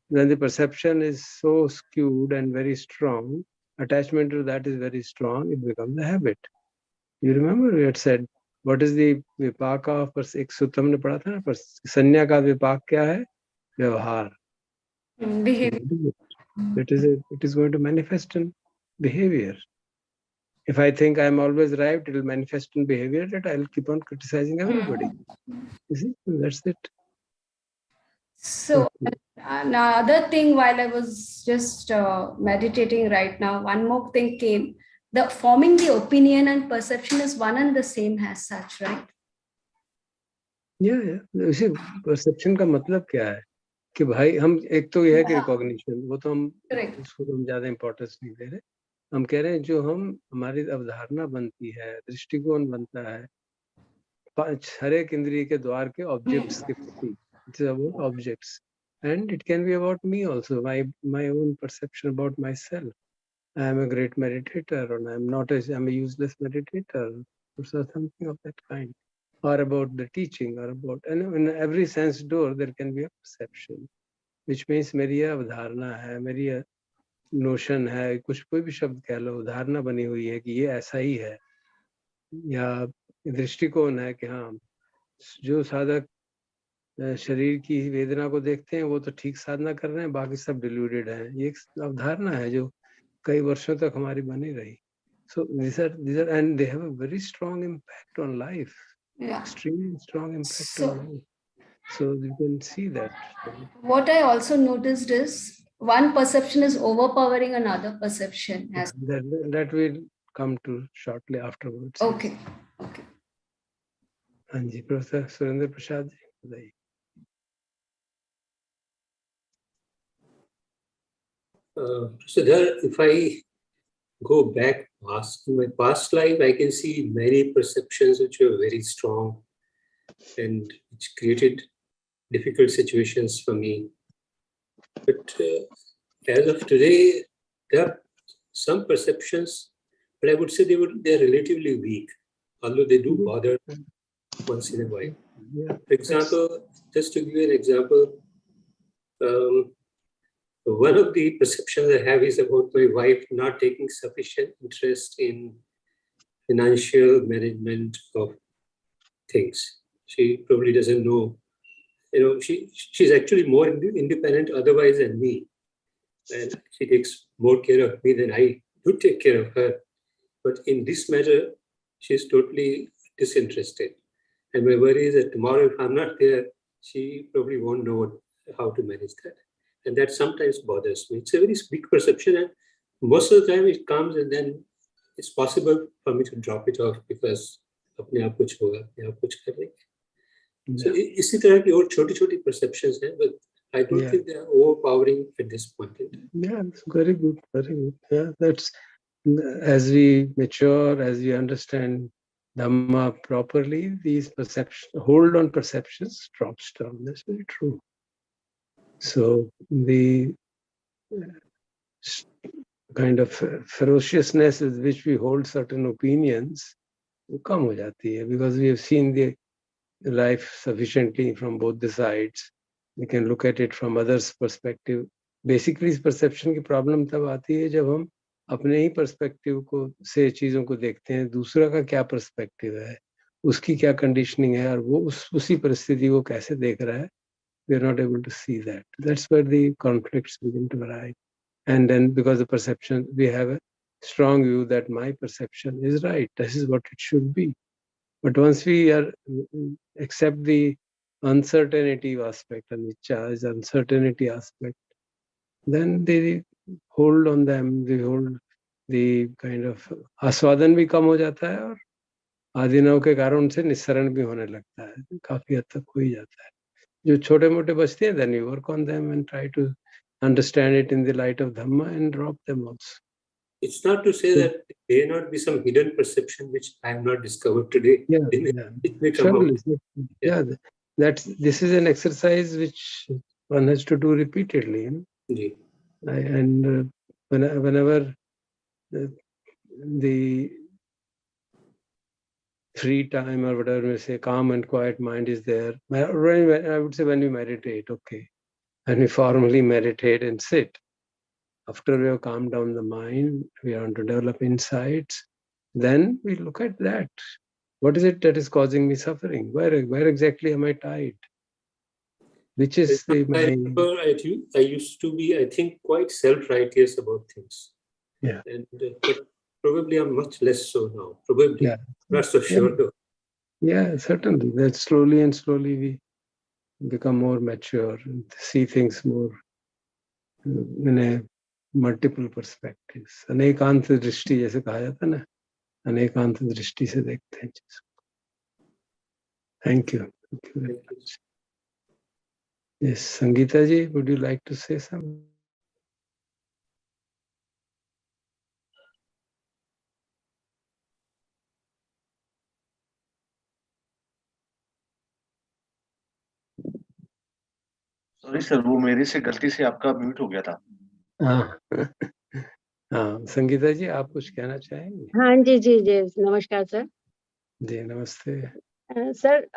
when the perception is so skewed and very strong, attachment to that is very strong, it becomes a habit. You remember we had said, what is the vipaka of एक सूत्र हमने पढ़ा था ना, पर संज्ञा का विपाक क्या है? व्यवहार. Behavior. It is going to manifest in behavior. If I think I'm always right, it will manifest in behavior that I'll keep on criticizing everybody. You see, that's it. So another thing, while I was just meditating right now, one more thing came. The forming the opinion and perception is one and the same as such, right? Yeah. See, perception का मतलब क्या है? कि भाई हम एक तो ये है कि रिकॉग्निशन, वो तो हम उसको हम ज्यादा इंपॉर्टेंस नहीं दे रहे. हम कह रहे हैं जो हमारी अवधारणा बनती है, दृष्टिकोण बनता है हर एक इंद्रिय के द्वार के ऑब्जेक्ट्स के प्रति. It is about objects, and it can be about me also, my own perception about myself. I am a great meditator, or I'm a useless meditator, or something of that kind, or about the teaching, or about, and in every sense door there can be a perception, which means मेरी अवधारणा है, मेरी notion है, कुछ कोई भी शब्द कह लो, धारणा बनी हुई है कि ये ऐसा ही है, या दृष्टिकोण है कि हाँ, जो साधक शरीर की वेदना को देखते हैं वो तो ठीक साधना कर रहे हैं, बाकी सब डिल्यूटेड हैं. ये एक अवधारणा है जो कई वर्षों तक हमारी बनी रही. So these are and they have a very strong impact on life. Yeah. Extremely strong impact on life. So you can see that. What I also noticed is one perception is overpowering another perception. That will come to shortly afterwards. Okay. Anji, Professor Surendra Prasad ji. There, if I go back in my past life, I can see many perceptions which were very strong and which created difficult situations for me. But as of today, there are some perceptions, but I would say they're relatively weak, although they do bother once in a while. Yeah. For example, just to give you an example, one of the perceptions I have is about my wife not taking sufficient interest in financial management of things. She probably doesn't know. She's actually more independent otherwise than me. And she takes more care of me than I do take care of her. But in this matter, she's totally disinterested. And my worry is that tomorrow, if I'm not there, she probably won't know how to manage that. And that sometimes bothers me. It's a very big perception, and most of the time it comes and then it's possible for me to drop it off because अपने आप कुछ होगा, अपने आप कुछ कर लेंगे. So इसी तरह की और छोटी-छोटी perceptions हैं, but I don't Yeah. think they are overpowering at this point in time. Yeah, it's very good, very good. Yeah, that's as we mature, as we understand Dhamma properly, these hold on perceptions drops down. That's very true. So the kind of ferociousness with which we hold certain opinions वो कम हो जाती है, because we have seen the life sufficiently from both the sides. We can look at it from others' perspective. Basically इस perception की problem तब आती है जब हम अपने ही perspective को से चीजों को देखते हैं, दूसरा का क्या perspective है, उसकी क्या conditioning है, और वो उसी परिस्थिति को कैसे देख रहा है. We are not able to see that. That's where the conflicts begin to arise. And then because the perception, we have a strong view that my perception is right. This is what it should be. But once we accept the uncertainty aspect, anicca is uncertainty aspect, then they hold on them, they hold the kind of आस्वादन भी कम हो जाता है और आदिनव के कारण उनसे निस्सरण भी होने लगता है, काफी हद तक हो ही जाता है. जो छोटे मोटे बचते हैं, then you work on them and try to understand it in the light of Dhamma and drop them also. It's not to say that there may not be some hidden perception which I have not discovered today. Yeah, It may come out. Yeah, this is an exercise which one has to do repeatedly. Ji. And whenever the free time or whatever we say, calm and quiet mind is there. I would say when we meditate, okay. When we formally meditate and sit, after we have calmed down the mind, we want to develop insights, then we look at that. What is it that is causing me suffering? Where exactly am I tied? Which is I remember I used to be, I think, quite self-righteous about things. Yeah. And but probably I'm much less so now. Probably. Yeah. Not so sure though. Yeah, certainly. That slowly and slowly we become more mature and see things more in a multiple perspectives. अनेकांत दृष्टि जैसे कहा जाता है ना, अनेकांत दृष्टि से देखते हैं चीजों. Thank you. Thank you very much. Yes, Sangeeta ji, would you like to say something? Sorry sir, वो मेरे से गलती से आपका म्यूट हो गया था. हाँ. हाँ, संगीता जी, आप कुछ कहना चाहेंगे? हाँ जी जी जी, नमस्कार सर. जी नमस्ते. सर,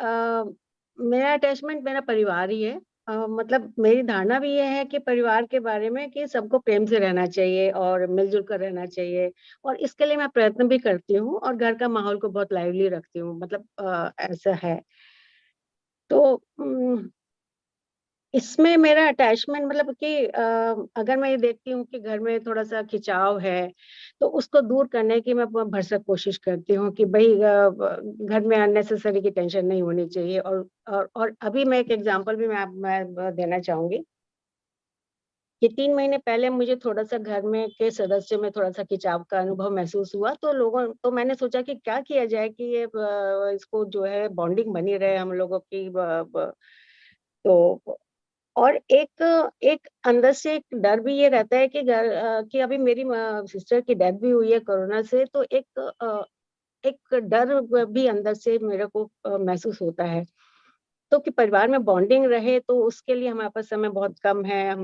मेरा अटैचमेंट मेरा परिवार ही है. मतलब मेरी धारणा भी यह है कि परिवार के बारे में कि सबको प्रेम से रहना चाहिए और मिलजुल कर रहना चाहिए, और इसके लिए मैं प्रयत्न भी करती हूँ और घर का माहौल को बहुत लाइवली रखती हूँ. मतलब ऐसा है. तो इसमें मेरा अटैचमेंट मतलब कि अगर मैं ये देखती हूँ कि घर में थोड़ा सा खिंचाव है, तो उसको दूर करने की मैं भरसक कोशिश करती हूँ कि भाई घर में अननेसेसरी की टेंशन नहीं होनी चाहिए. और अभी मैं एक एग्जांपल भी मैं देना चाहूंगी कि 3 महीने पहले मुझे थोड़ा सा घर में के सदस्यों में थोड़ा सा खिंचाव का अनुभव महसूस हुआ. तो मैंने सोचा कि क्या किया जाए कि ये इसको जो है बॉन्डिंग बनी रहे हम लोगों की. तो और एक अंदर से एक डर भी ये रहता है कि अभी मेरी सिस्टर की डेथ भी हुई है कोरोना से, तो एक डर भी अंदर से मेरे को महसूस होता है. तो कि परिवार में बॉन्डिंग रहे, तो उसके लिए हमारे पास समय बहुत कम है.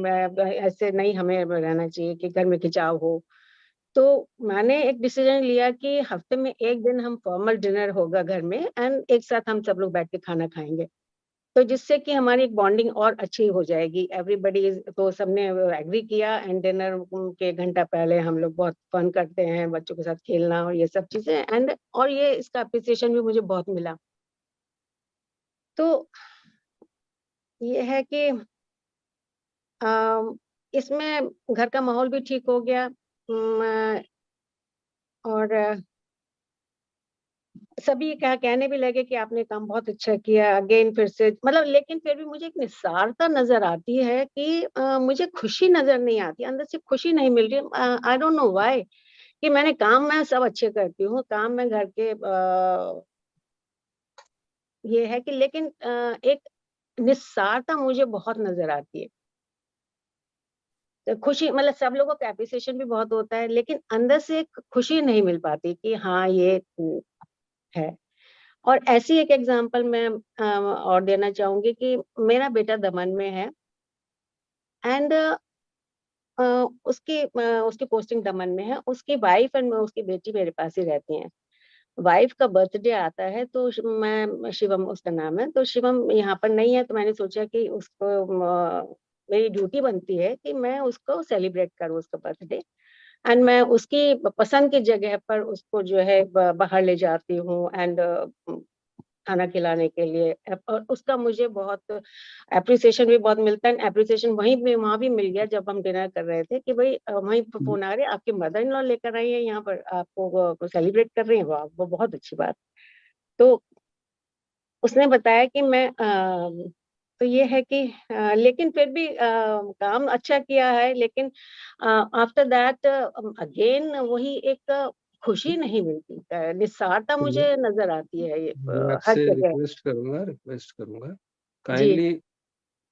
ऐसे नहीं हमें रहना चाहिए कि घर में खिंचाव हो. तो मैंने एक डिसीजन लिया कि हफ्ते में 1 दिन हम फॉर्मल डिनर होगा घर में, एंड एक साथ हम सब लोग बैठ के खाना खाएंगे. तो जिससे कि हमारी एक बॉन्डिंग और अच्छी हो जाएगी. एवरीबॉडी तो सबने एग्री किया, एंड डिनर के घंटा पहले हम लोग बहुत फन करते हैं, बच्चों के साथ खेलना और ये सब चीजें. और ये इसका अप्रिसिएशन भी मुझे बहुत मिला. तो ये है कि इसमें घर का माहौल भी ठीक हो गया. और सभी कहने भी लगे कि आपने काम बहुत अच्छा किया. अगेन फिर से मतलब, लेकिन फिर भी मुझे एक निस्सारता नजर आती है कि मुझे खुशी नजर नहीं आती, अंदर से खुशी नहीं मिल रही. I don't know why. कि मैंने काम मैं सब अच्छे करती हूँ, काम में घर के ये है कि, लेकिन एक निस्सारता मुझे बहुत नजर आती है. खुशी, मतलब सब लोगों को एप्रिसिएशन भी बहुत होता है, लेकिन अंदर से एक खुशी नहीं मिल पाती कि हाँ ये है। और ऐसी एक एग्जांपल मैं और देना चाहूंगी कि मेरा बेटा दमन में है, एंड उसकी पोस्टिंग दमन में है। उसकी वाइफ एंड उसकी बेटी मेरे पास ही रहती हैं। वाइफ का बर्थडे आता है तो मैं, शिवम उसका नाम है, तो शिवम यहाँ पर नहीं है, तो मैंने सोचा कि उसको मेरी ड्यूटी बनती है कि मैं उसको सेलिब्रेट करूँ उसका बर्थडे, एंड मैं उसकी पसंद की जगह पर उसको जो है बाहर ले जाती हूँ, एंड खाना खिलाने के लिए। और उसका मुझे बहुत एप्रिसिएशन भी बहुत मिलता है। एप्रिसिएशन वहाँ भी मिल गया जब हम डिनर कर रहे थे कि भाई वहीं पर फोन आ रहे, आपकी मदर इन लॉ लेकर आई है यहाँ पर, आपको सेलिब्रेट कर रही है, वो बहुत अच्छी बात। तो उसने बताया कि मैं तो ये है कि लेकिन फिर भी काम अच्छा किया है, लेकिन आफ्टर दैट अगेन वही एक खुशी नहीं मिलती, निस्सारता मुझे नजर आती है ये मैं हर आपसे जगह। रिक्वेस्ट करूंगा जी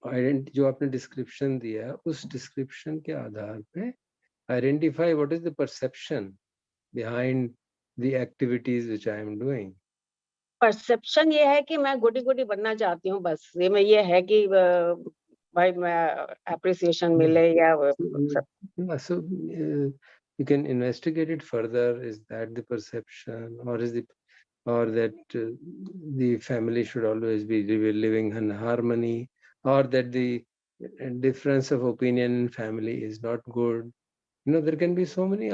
काइंडली जो आपने डिस्क्रिप्शन दिया है, उस डिस्क्रिप्शन के आधार पे identify what is the perception behind the activities which I am doing. Perception ये है कि मैं गोटी गोटी बनना चाहती हूँ, बस ये है कि भाई मैं अप्रिसिएशन मिले या सब। So you can investigate it further. Is that the perception, or that the family should always be living in harmony, or that the difference of opinion in family is not good? There can be so many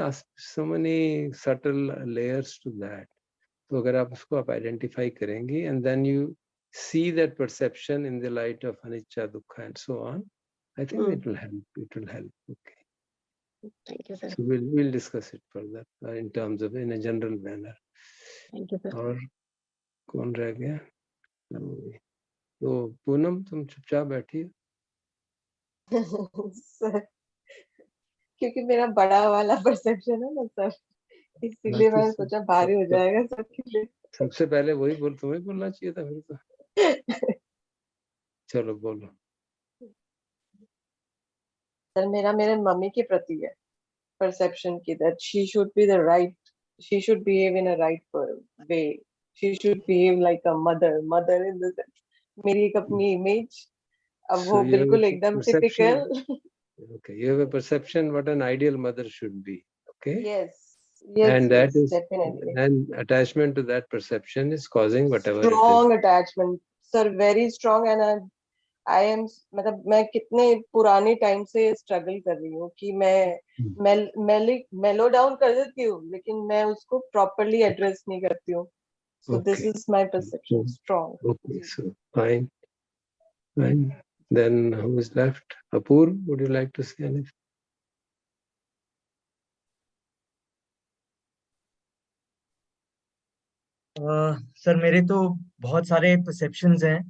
subtle layers to that. तो अगर आप उसको identify करेंगी, and then you see that perception in the light of anicca, dukkha, and so on, I think it will help. It will help. Okay. Thank you, sir. So we'll discuss it further in terms of in a general manner. Thank you, sir. और कौन रह गया? तो पूनम तुम चुपचाप बैठी sir, क्योंकि मेरा बड़ा वाला परसेप्शन है ना सर, इसीलिए मैंने सोचा भारी हो जाएगा सबके लिए। सबसे पहले वही तुम्हें बोलना चाहिए था फिर तो। चलो बोलो। सर मेरा मेरे मम्मी के प्रति है परसेप्शन की, that she should be the right, she should behave in a right way, she should behave like a mother in the sense. मेरी एक अपनी इमेज, अब वो बिल्कुल एकदम typical. Okay, you have a perception what an ideal mother should be. Okay. Yes, and that is definitely. And attachment to that perception is causing whatever strong it is. attachment, sir, very strong. And I am, मतलब मैं कितने पुराने time से struggle कर रही हूँ कि मैं मेलो डाउन कर देती हूँ, लेकिन मैं उसको प्रॉपरली एड्रेस नहीं करती हूँ. So this is my perception, strong. Okay, so fine. Then who is left? Apur, would you like to say anything? Sir मेरे तो बहुत सारे परसेप्शंस हैं।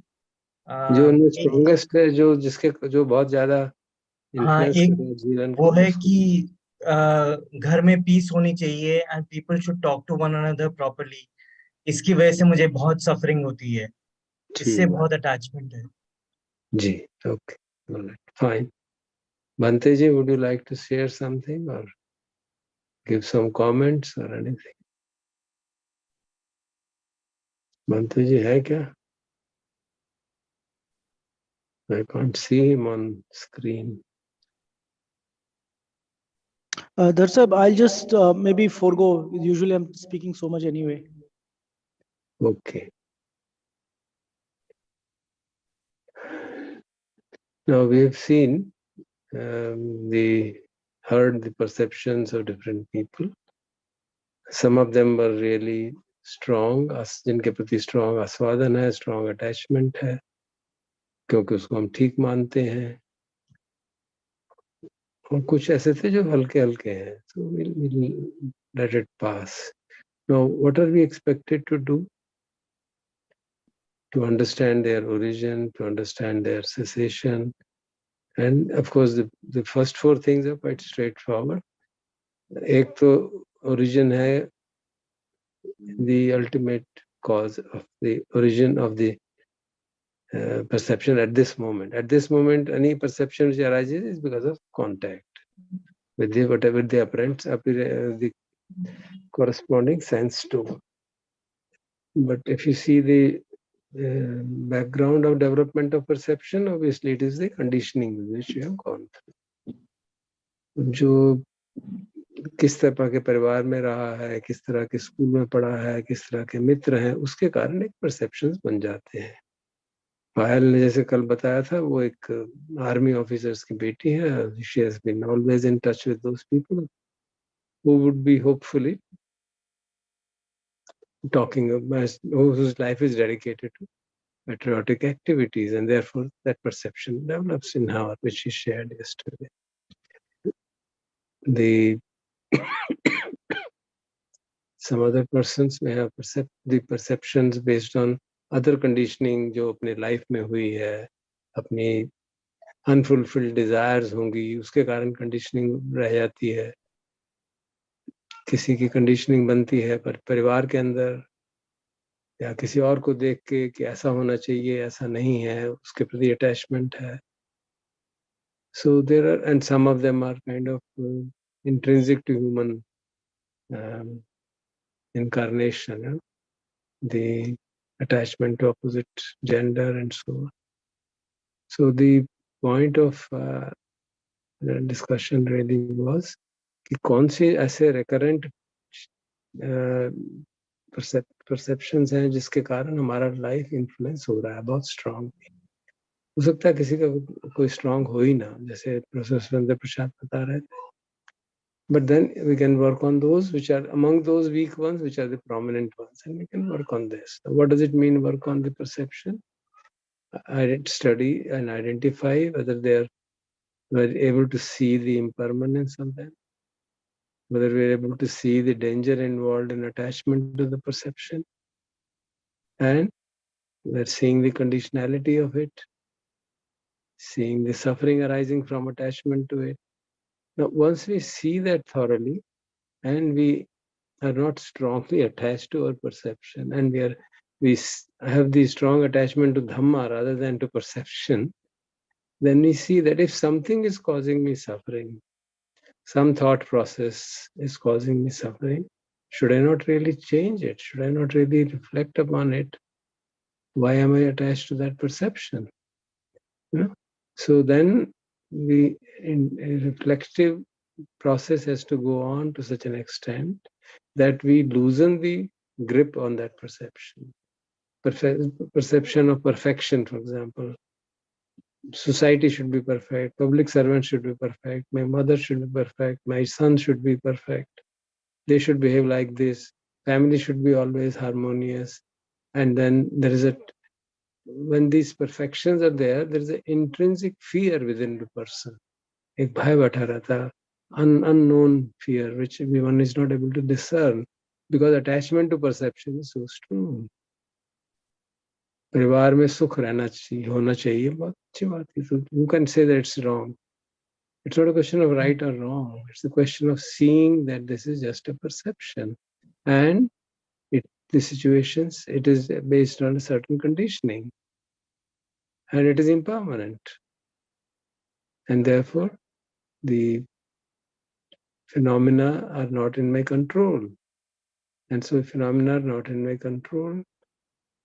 जो उनमें स्ट्रॉन्गेस्ट है, जो बहुत ज्यादा हाँ, एक जीवन वो है कि घर में पीस होनी चाहिए and people should talk to one another properly. इसकी वजह से मुझे बहुत सफरिंग होती है, इससे बहुत अटैचमेंट है जी। Okay, fine. Bhante ji, would you like to share something or give some comments or anything? Bhante ji है क्या? I can't see him on screen. Darsab, I'll just maybe forego. Usually I'm speaking so much anyway. Okay. Now we have seen heard the perceptions of different people. Some of them were really strong, जिनके प्रति strong आस्वादन है, strong attachment है, क्योंकि उसको हम ठीक मानते हैं। और कुछ ऐसे थे जो हल्के हल्के हैं, so we'll let it pass. Now, what are we expected to do? To understand their origin, to understand their cessation, and of course the first four things are quite straightforward. एक तो origin है, the ultimate cause of the origin of the perception at this moment. At this moment, any perception which arises is because of contact. with the whatever the apparent the corresponding sense to. But if you see the background of development of perception, obviously it is the conditioning with which you have gone through. जो किस तरह के परिवार में रहा है, किस तरह के स्कूल में पढ़ा है, किस तरह के मित्र हैं, उसके कारण एक परसेप्शंस बन जाते हैं. पायल ने जैसे कल बताया था, वो एक आर्मी ऑफिसर्स की बेटी है. She has been always in touch with those people who would be hopefully talking about whose life is dedicated to patriotic activities, and therefore that perception develops in her, which she shared yesterday. Some other persons may have the perceptions based on other conditioning जो अपने life में हुई है, अपनी unfulfilled desires होंगी, उसके कारण conditioning रह जाती है. किसी की conditioning बनती है पर परिवार के अंदर, या किसी और को देख के कि ऐसा होना चाहिए, ऐसा नहीं है, उसके प्रति attachment है. So there are, and some of them are kind of intrinsic to human incarnation, the attachment to opposite gender and so on. So the point of the discussion really was कि कौन सी ऐसे recurrent perceptions हैं जिसके कारण हमारा life influence हो रहा है बहुत strong. हो सकता है किसी का कोई strong हो ही ना, जैसे प्रोफेसर सुरेंद्र प्रसाद बता रहे थे. But then we can work on those which are among those weak ones, which are the prominent ones, and we can work on this. So what does it mean, work on the perception? I study and identify whether they are able to see the impermanence of them, whether we are able to see the danger involved in attachment to the perception, and we are seeing the conditionality of it, seeing the suffering arising from attachment to it. Now, once we see that thoroughly, and we are not strongly attached to our perception, and we have the strong attachment to Dhamma rather than to perception, then we see that if something is causing me suffering, some thought process is causing me suffering, should I not really change it? Should I not really reflect upon it? Why am I attached to that perception? You know? So then a reflective process has to go on to such an extent that we loosen the grip on that perception. Perception of perfection, for example. Society should be perfect, public servants should be perfect, my mother should be perfect, my son should be perfect, they should behave like this, family should be always harmonious. And then there is when these perfections are there is an intrinsic fear within the person. एक भय बैठा रहता, unknown fear, which one is not able to discern because attachment to perception is so strong. परिवार में सुख रहना चाहिए, होना चाहिए, बहुत अच्छी बात है. So who can say that it's wrong? It's not a question of right or wrong. It's a question of seeing that this is just a perception, and the situations, it is based on a certain conditioning, and it is impermanent, and therefore the phenomena are not in my control. And so if phenomena are not in my control,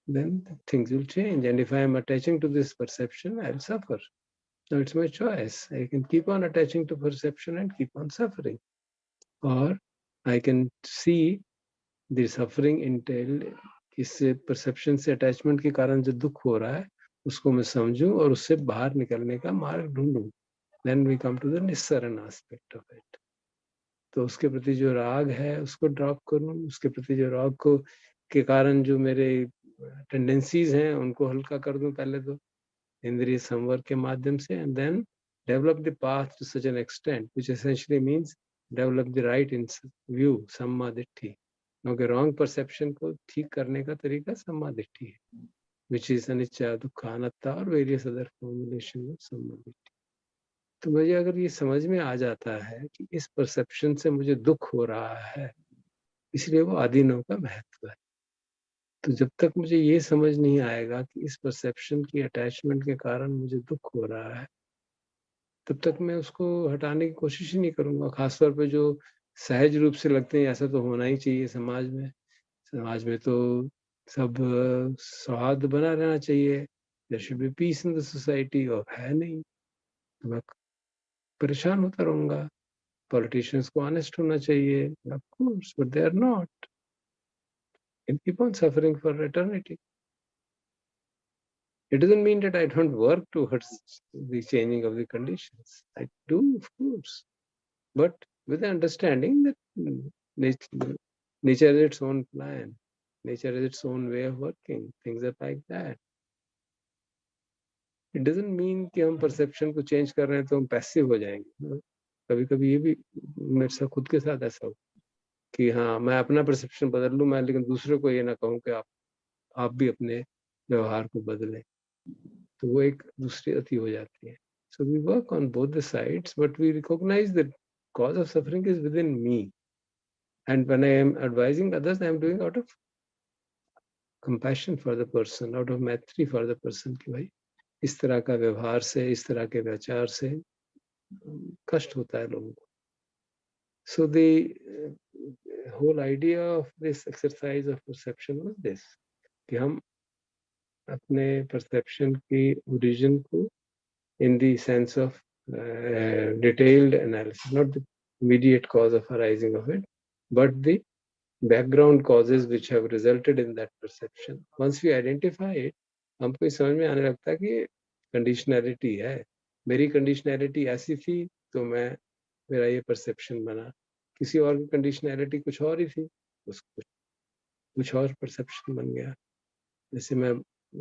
then things will change. And if I am attaching to this perception, I'll suffer. So it's my choice. I can keep on attaching to perception and keep on suffering. Or I can see the suffering entailed, इस perception से attachment के कारण जो दुख हो रहा है, उसको मैं समझूं और उससे बाहर निकलने का मार्ग ढूंढूं. Then we come to the निस्सरण aspect of it. तो उसके प्रति जो राग है उसको ड्रॉप करूं, उसके प्रति जो राग को के कारण जो मेरे टेंडेंसीज हैं उनको हल्का कर दूं पहले तो इंद्रिय संवर के माध्यम से, and then develop the path to such an extent, which essentially means develop the right in view, सम्मा दिट्ठी. क्योंकि wrong perception को ठीक करने का तरीका सम्मा दिट्ठी है, which is अनिच्चा दुक्ख अनात्ता और various other formulations of सम्मा दिट्ठी. तो मुझे अगर ये समझ में आ जाता है कि इस परसेप्शन से मुझे दुख हो रहा है, इसलिए वो आदीनों का महत्व है. तो जब तक मुझे ये समझ नहीं आएगा कि इस परसेप्शन की अटैचमेंट के कारण मुझे दुख हो रहा है, तब तक मैं उसको हटाने की कोशिश ही नहीं करूंगा। खासतौर पे जो सहज रूप से लगते हैं ऐसा तो होना ही चाहिए समाज में। समाज में तो सब सौहार्द बना रहना चाहिए, there should be peace in the society, और है नहीं तो मैं परेशान होता रहूंगा। पॉलिटिशियंस को ऑनेस्ट होना चाहिए, of course, but they are not, and keep on suffering for eternity. It doesn't mean that I don't work towards the changing of the conditions. I do, of course, but with the understanding that nature has its own plan, nature has its own way of working. Things are like that. It doesn't mean कि हम perception को change कर रहे हैं तो हम passive हो जाएंगे। कभी-कभी ये भी मेरे साथ खुद के साथ ऐसा हो कि हाँ, मैं अपना perception बदल लूं मैं, लेकिन दूसरे को ये ना कहूं कि आप भी अपने व्यवहार को बदलें, तो वो एक दूसरी अति हो जाती है। So we work on both the sides, but we recognize that cause of suffering is within me, and when I am advising others, I am doing out of compassion for the person, out of maitri for the person कि भाई इस तरह का व्यवहार से, इस तरह के विचार से कष्ट होता है लोगों को। So the whole idea of this exercise of perception was this, कि हम अपने perception की origin को in the sense of detailed analysis, not the immediate cause of arising of it, but the background causes which have resulted in that perception. Once we identify it, हमको समझ में आने लगता है कि conditionality है। मेरी conditionality ऐसी थी तो मेरा ये perception बना, किसी और की conditionality कुछ और ही थी, उसको कुछ और perception बन गया। जैसे मैं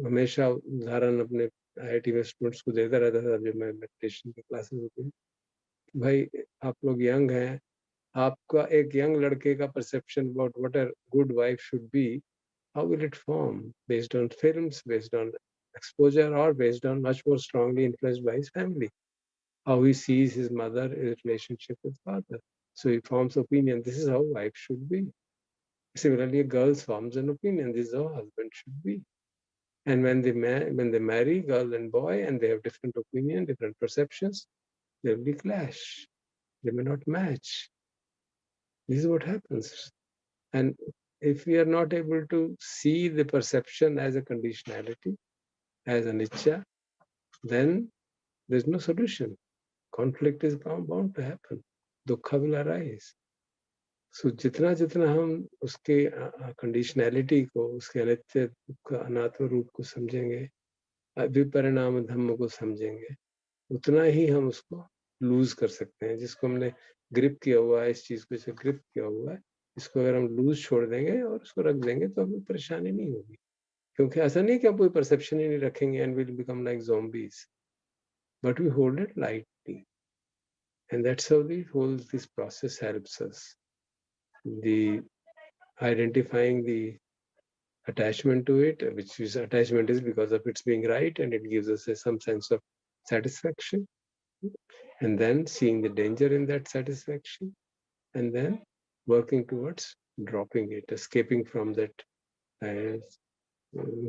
हमेशा उदाहरण अपने IIT में स्टूडेंट्स को देता रहता था जब मैं मेडिटेशन की क्लासेस होती, भाई आप लोग यंग हैं, आपका एक यंग लड़के का perception about what a good wife should be, how will it form? Based on films, based on exposure, or based on much more strongly influenced by his family, how he sees his mother in relationship with father, so he forms opinion, this is how wife should be. Similarly, a girl forms an opinion, this is how husband should be. And when they marry, girl and boy, and they have different opinion, different perceptions, there will be clash. They may not match. This is what happens. And if we are not able to see the perception as a conditionality, as an ichcha, then there's no solution. Conflict is bound to happen. Dukkha will arise. So जितना जितना हम उसके conditionality को, उसके अनित्य दुख अनात्म रूप को समझेंगे, विपरिणाम धम्म को समझेंगे, उतना ही हम उसको लूज कर सकते हैं। जिसको हमने ग्रिप किया हुआ है, इस चीज को ग्रिप किया हुआ है, इसको अगर हम लूज छोड़ देंगे और उसको रख देंगे तो हमें परेशानी नहीं होगी। क्योंकि ऐसा नहीं कि हम कोई परसेप्शन ही नहीं रखेंगे and will become like zombies, but we hold it lightly, and that's how this process helps us. The identifying the attachment to it, which is attachment is because of its being right, and it gives us some sense of satisfaction, and then seeing the danger in that satisfaction, and then working towards dropping it, escaping from that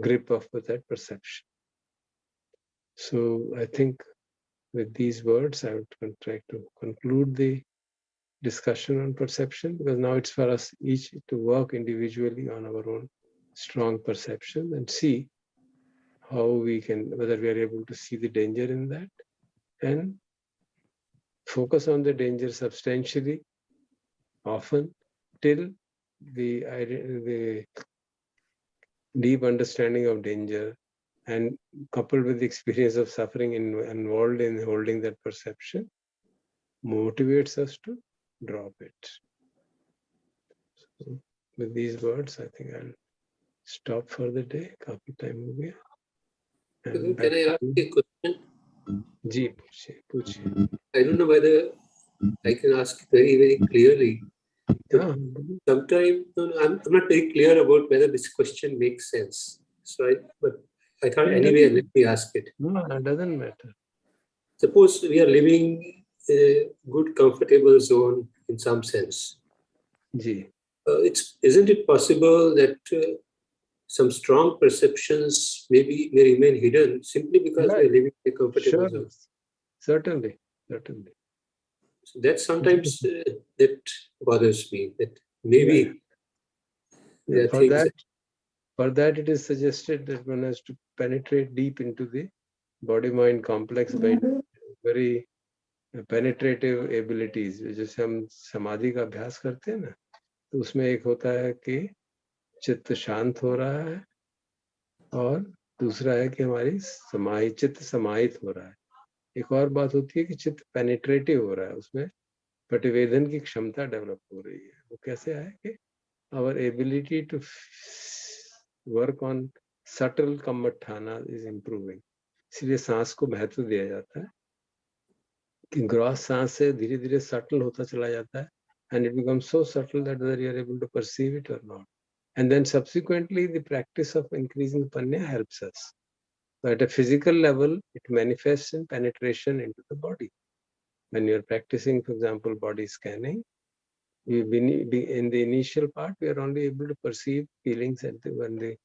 grip of that perception. So I think with these words, I would try to conclude the discussion on perception, because now it's for us each to work individually on our own strong perception and see how we can, whether we are able to see the danger in that and focus on the danger substantially, often, till the deep understanding of danger and coupled with the experience of suffering involved in holding that perception motivates us to drop it. So with these words, I think I'll stop for the day. Kafi time ho gaya. Can I ask a question? Ji, पूछिए. I don't know whether I can ask very, very clearly. Sometimes I'm not very clear about whether this question makes sense. But I thought anyway, let me ask it. No, it doesn't matter. Suppose we are living in a good, comfortable zone in some sense. Ji. Isn't it possible that some strong perceptions may remain hidden simply because we are living in a comfortable zone? Certainly. certainly. So that sometimes that bothers me, that maybe there are things for that it is suggested that one has to penetrate deep into the body-mind complex by very penetrative abilities. जैसे हम समाधि का अभ्यास करते हैं ना, तो उसमें एक होता है कि चित्त शांत हो रहा है और दूसरा है कि हमारी चित्त समाहित हो रहा है. एक और बात होती है कि चित्त पेनिट्रेटिव हो रहा है, उसमें प्रतिवेदन की क्षमता डेवलप हो रही है. वो कैसे है कि our ability to work on subtle kammatthana is improving. इसलिए सांस को महत्व दिया जाता है कि ग्रॉस सांस से धीरे धीरे सटल होता चला जाता है, and it becomes so subtle that whether you are able to perceive it or not. And then subsequently the practice of increasing panya helps us. So at a physical level, it manifests in penetration into the body. When you are practicing, for example, body scanning, in the initial part, we are only able to perceive feelings at the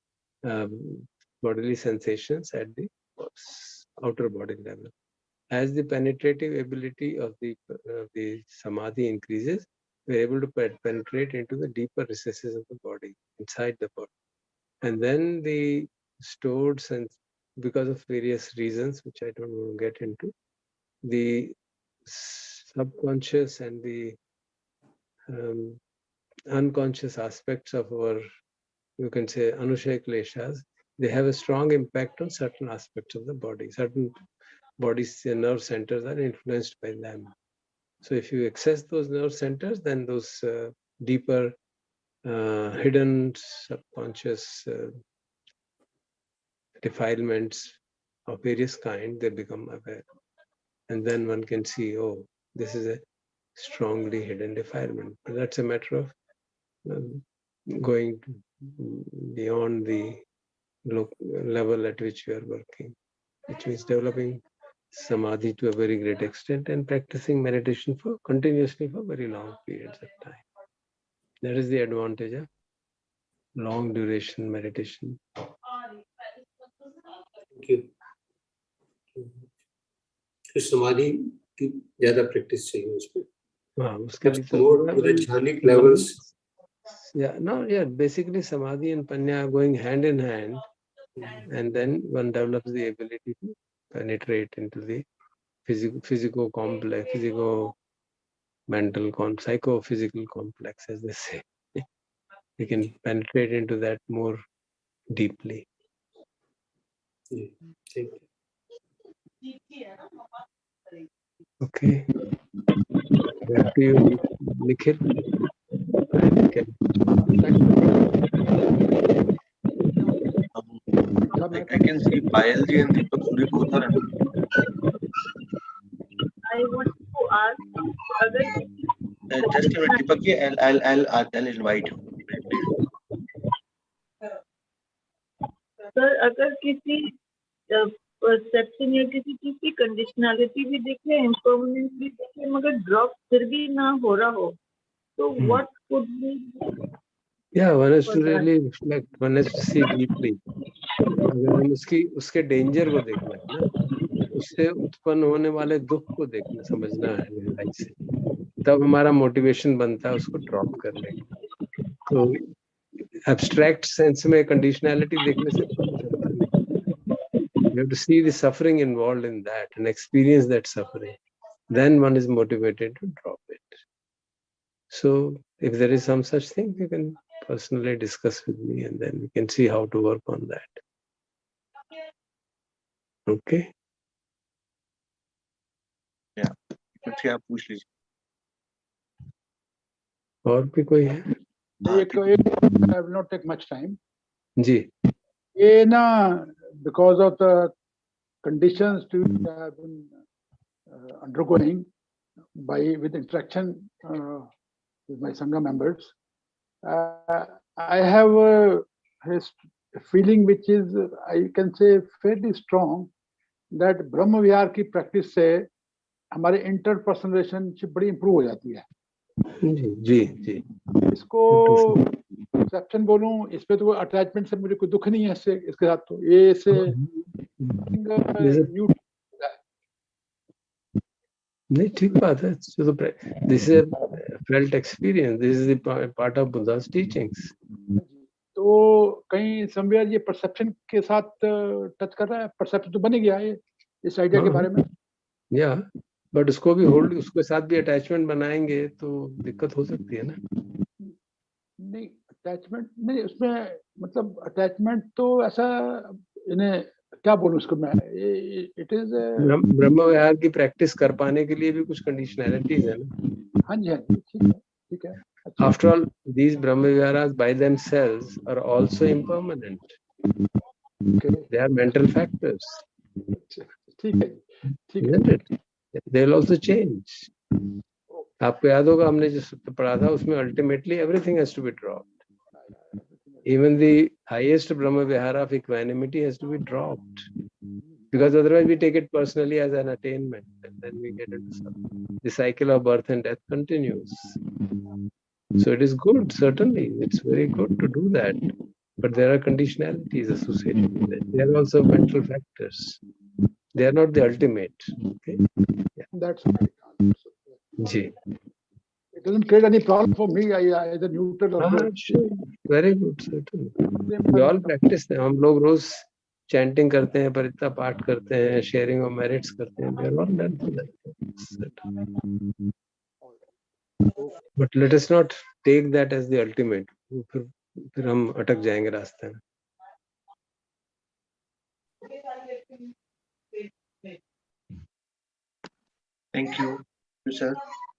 bodily sensations at the outer body level. As the penetrative ability of the samadhi increases, we are able to penetrate into the deeper recesses of the body, inside the body. And then the stored sense, because of various reasons, which I don't want to get into, the subconscious and the unconscious aspects of our, you can say, anushaya kleshas, they have a strong impact on certain aspects of the body. Certain body's nerve centers are influenced by them. So if you access those nerve centers, then those deeper hidden subconscious defilements of various kinds, they become aware. And then one can see, oh, this is a strongly hidden defilement. But that's a matter of going beyond the level at which you are working, which means developing samadhi to a very great extent and practicing meditation continuously for very long periods of time. That is the advantage of long duration meditation. Thank you. तो समाधि की ज्यादा practice चाहिए उसमें. हाँ, उसके लिए more to the jhanic levels. Yeah, basically samadhi and panya are going hand in hand, and then one develops the ability to penetrate into the physical complex, mental, psychophysical complex, as they say. You can penetrate into that more deeply. Thank you. Okay. Back to you, Nikhil. I can see Payal ji and Deepak Suri both are. I want to ask, just a minute, Deepak ji, I'll invite you. Sir अगर किसी perception या किसी चीज की conditionality भी देखे, impermanence भी देखे, मगर ड्रॉप फिर भी ना हो रहा हो, तो what could be? Yeah, one has to really reflect, one has to see deeply. अगर हम उसके डेंजर को देखना है ना, उससे उत्पन्न होने वाले दुख को देखना, समझना है गहराई से, तब हमारा मोटिवेशन बनता है उसको ड्रॉप करने का. तो एब्स्ट्रैक्ट सेंस में कंडीशनैलिटी देखने से पता चलता नहीं. You have to see the suffering involved in that and experience that suffering. Then one is motivated to drop it. So if there is some such thing, you can personally discuss with me and then we can see how to work on that. Okay? Yeah. अच्छा आप पूछ लीजिए. और भी कोई है? I will not take much time. जी. ये ना, because of the conditions we have been undergoing with interaction with my Saññā members, I have a feeling which is, I can say, fairly strong, that ब्रह्म विहार की practice से हमारे interpersonal relationship बड़ी improve हो जाती है. जी. इसको एक्सेप्शन बोलूं, इस पे तो कोई अटैचमेंट से मुझे कोई दुख नहीं है इसके साथ. तो ये से न्यू नहीं, ठीक बात है. So this is a felt experience. This is the part of Buddha's teachings. तो कहीं समवेयर ये परसेप्शन के साथ टच कर रहा है. परसेप्शन तो बन ही गया है इस आइडिया के बारे में. या बट उसको भी होल्ड, उसके साथ भी अटैचमेंट बनाएंगे तो दिक्कत हो सकती है ना. नहीं, अटैचमेंट नहीं उसमें, मतलब अटैचमेंट तो ऐसा इन्हें क्या बोलूं उसको मैं, इट इज ब्रह्म विहार की प्रैक्टिस कर पाने के लिए भी कुछ कंडीशनैलिटीज है ना. हाँ जी, हाँ जी, ठीक है, ठीक है. After all, these Brahma Viharas by themselves are also impermanent. Okay. They are mental factors. ठीक है, ठीक है. Isn't it? They'll also change. आपको याद होगा हमने जो सूत्र पढ़ा था उसमें ultimately everything has to be dropped. Even the highest Brahma Vihara of equanimity has to be dropped. Because otherwise we take it personally as an attainment, and then we get into the cycle of birth and death continues. So it is good, certainly, it's very good to do that. But there are conditionalities associated with it. They are also mental factors. They are not the ultimate. Okay? Yeah. That's right. Ji. It doesn't create any problem for me as a neutral approach. Sure. Very good, certainly. We all practice them. हम लोग रोज chanting करते हैं, परिता पाठ करते हैं, sharing of merits करते हैं. They are all done for that. But let us not take that as the ultimate. फिर हम अटक जाएंगे रास्ते में. Thank you, sir.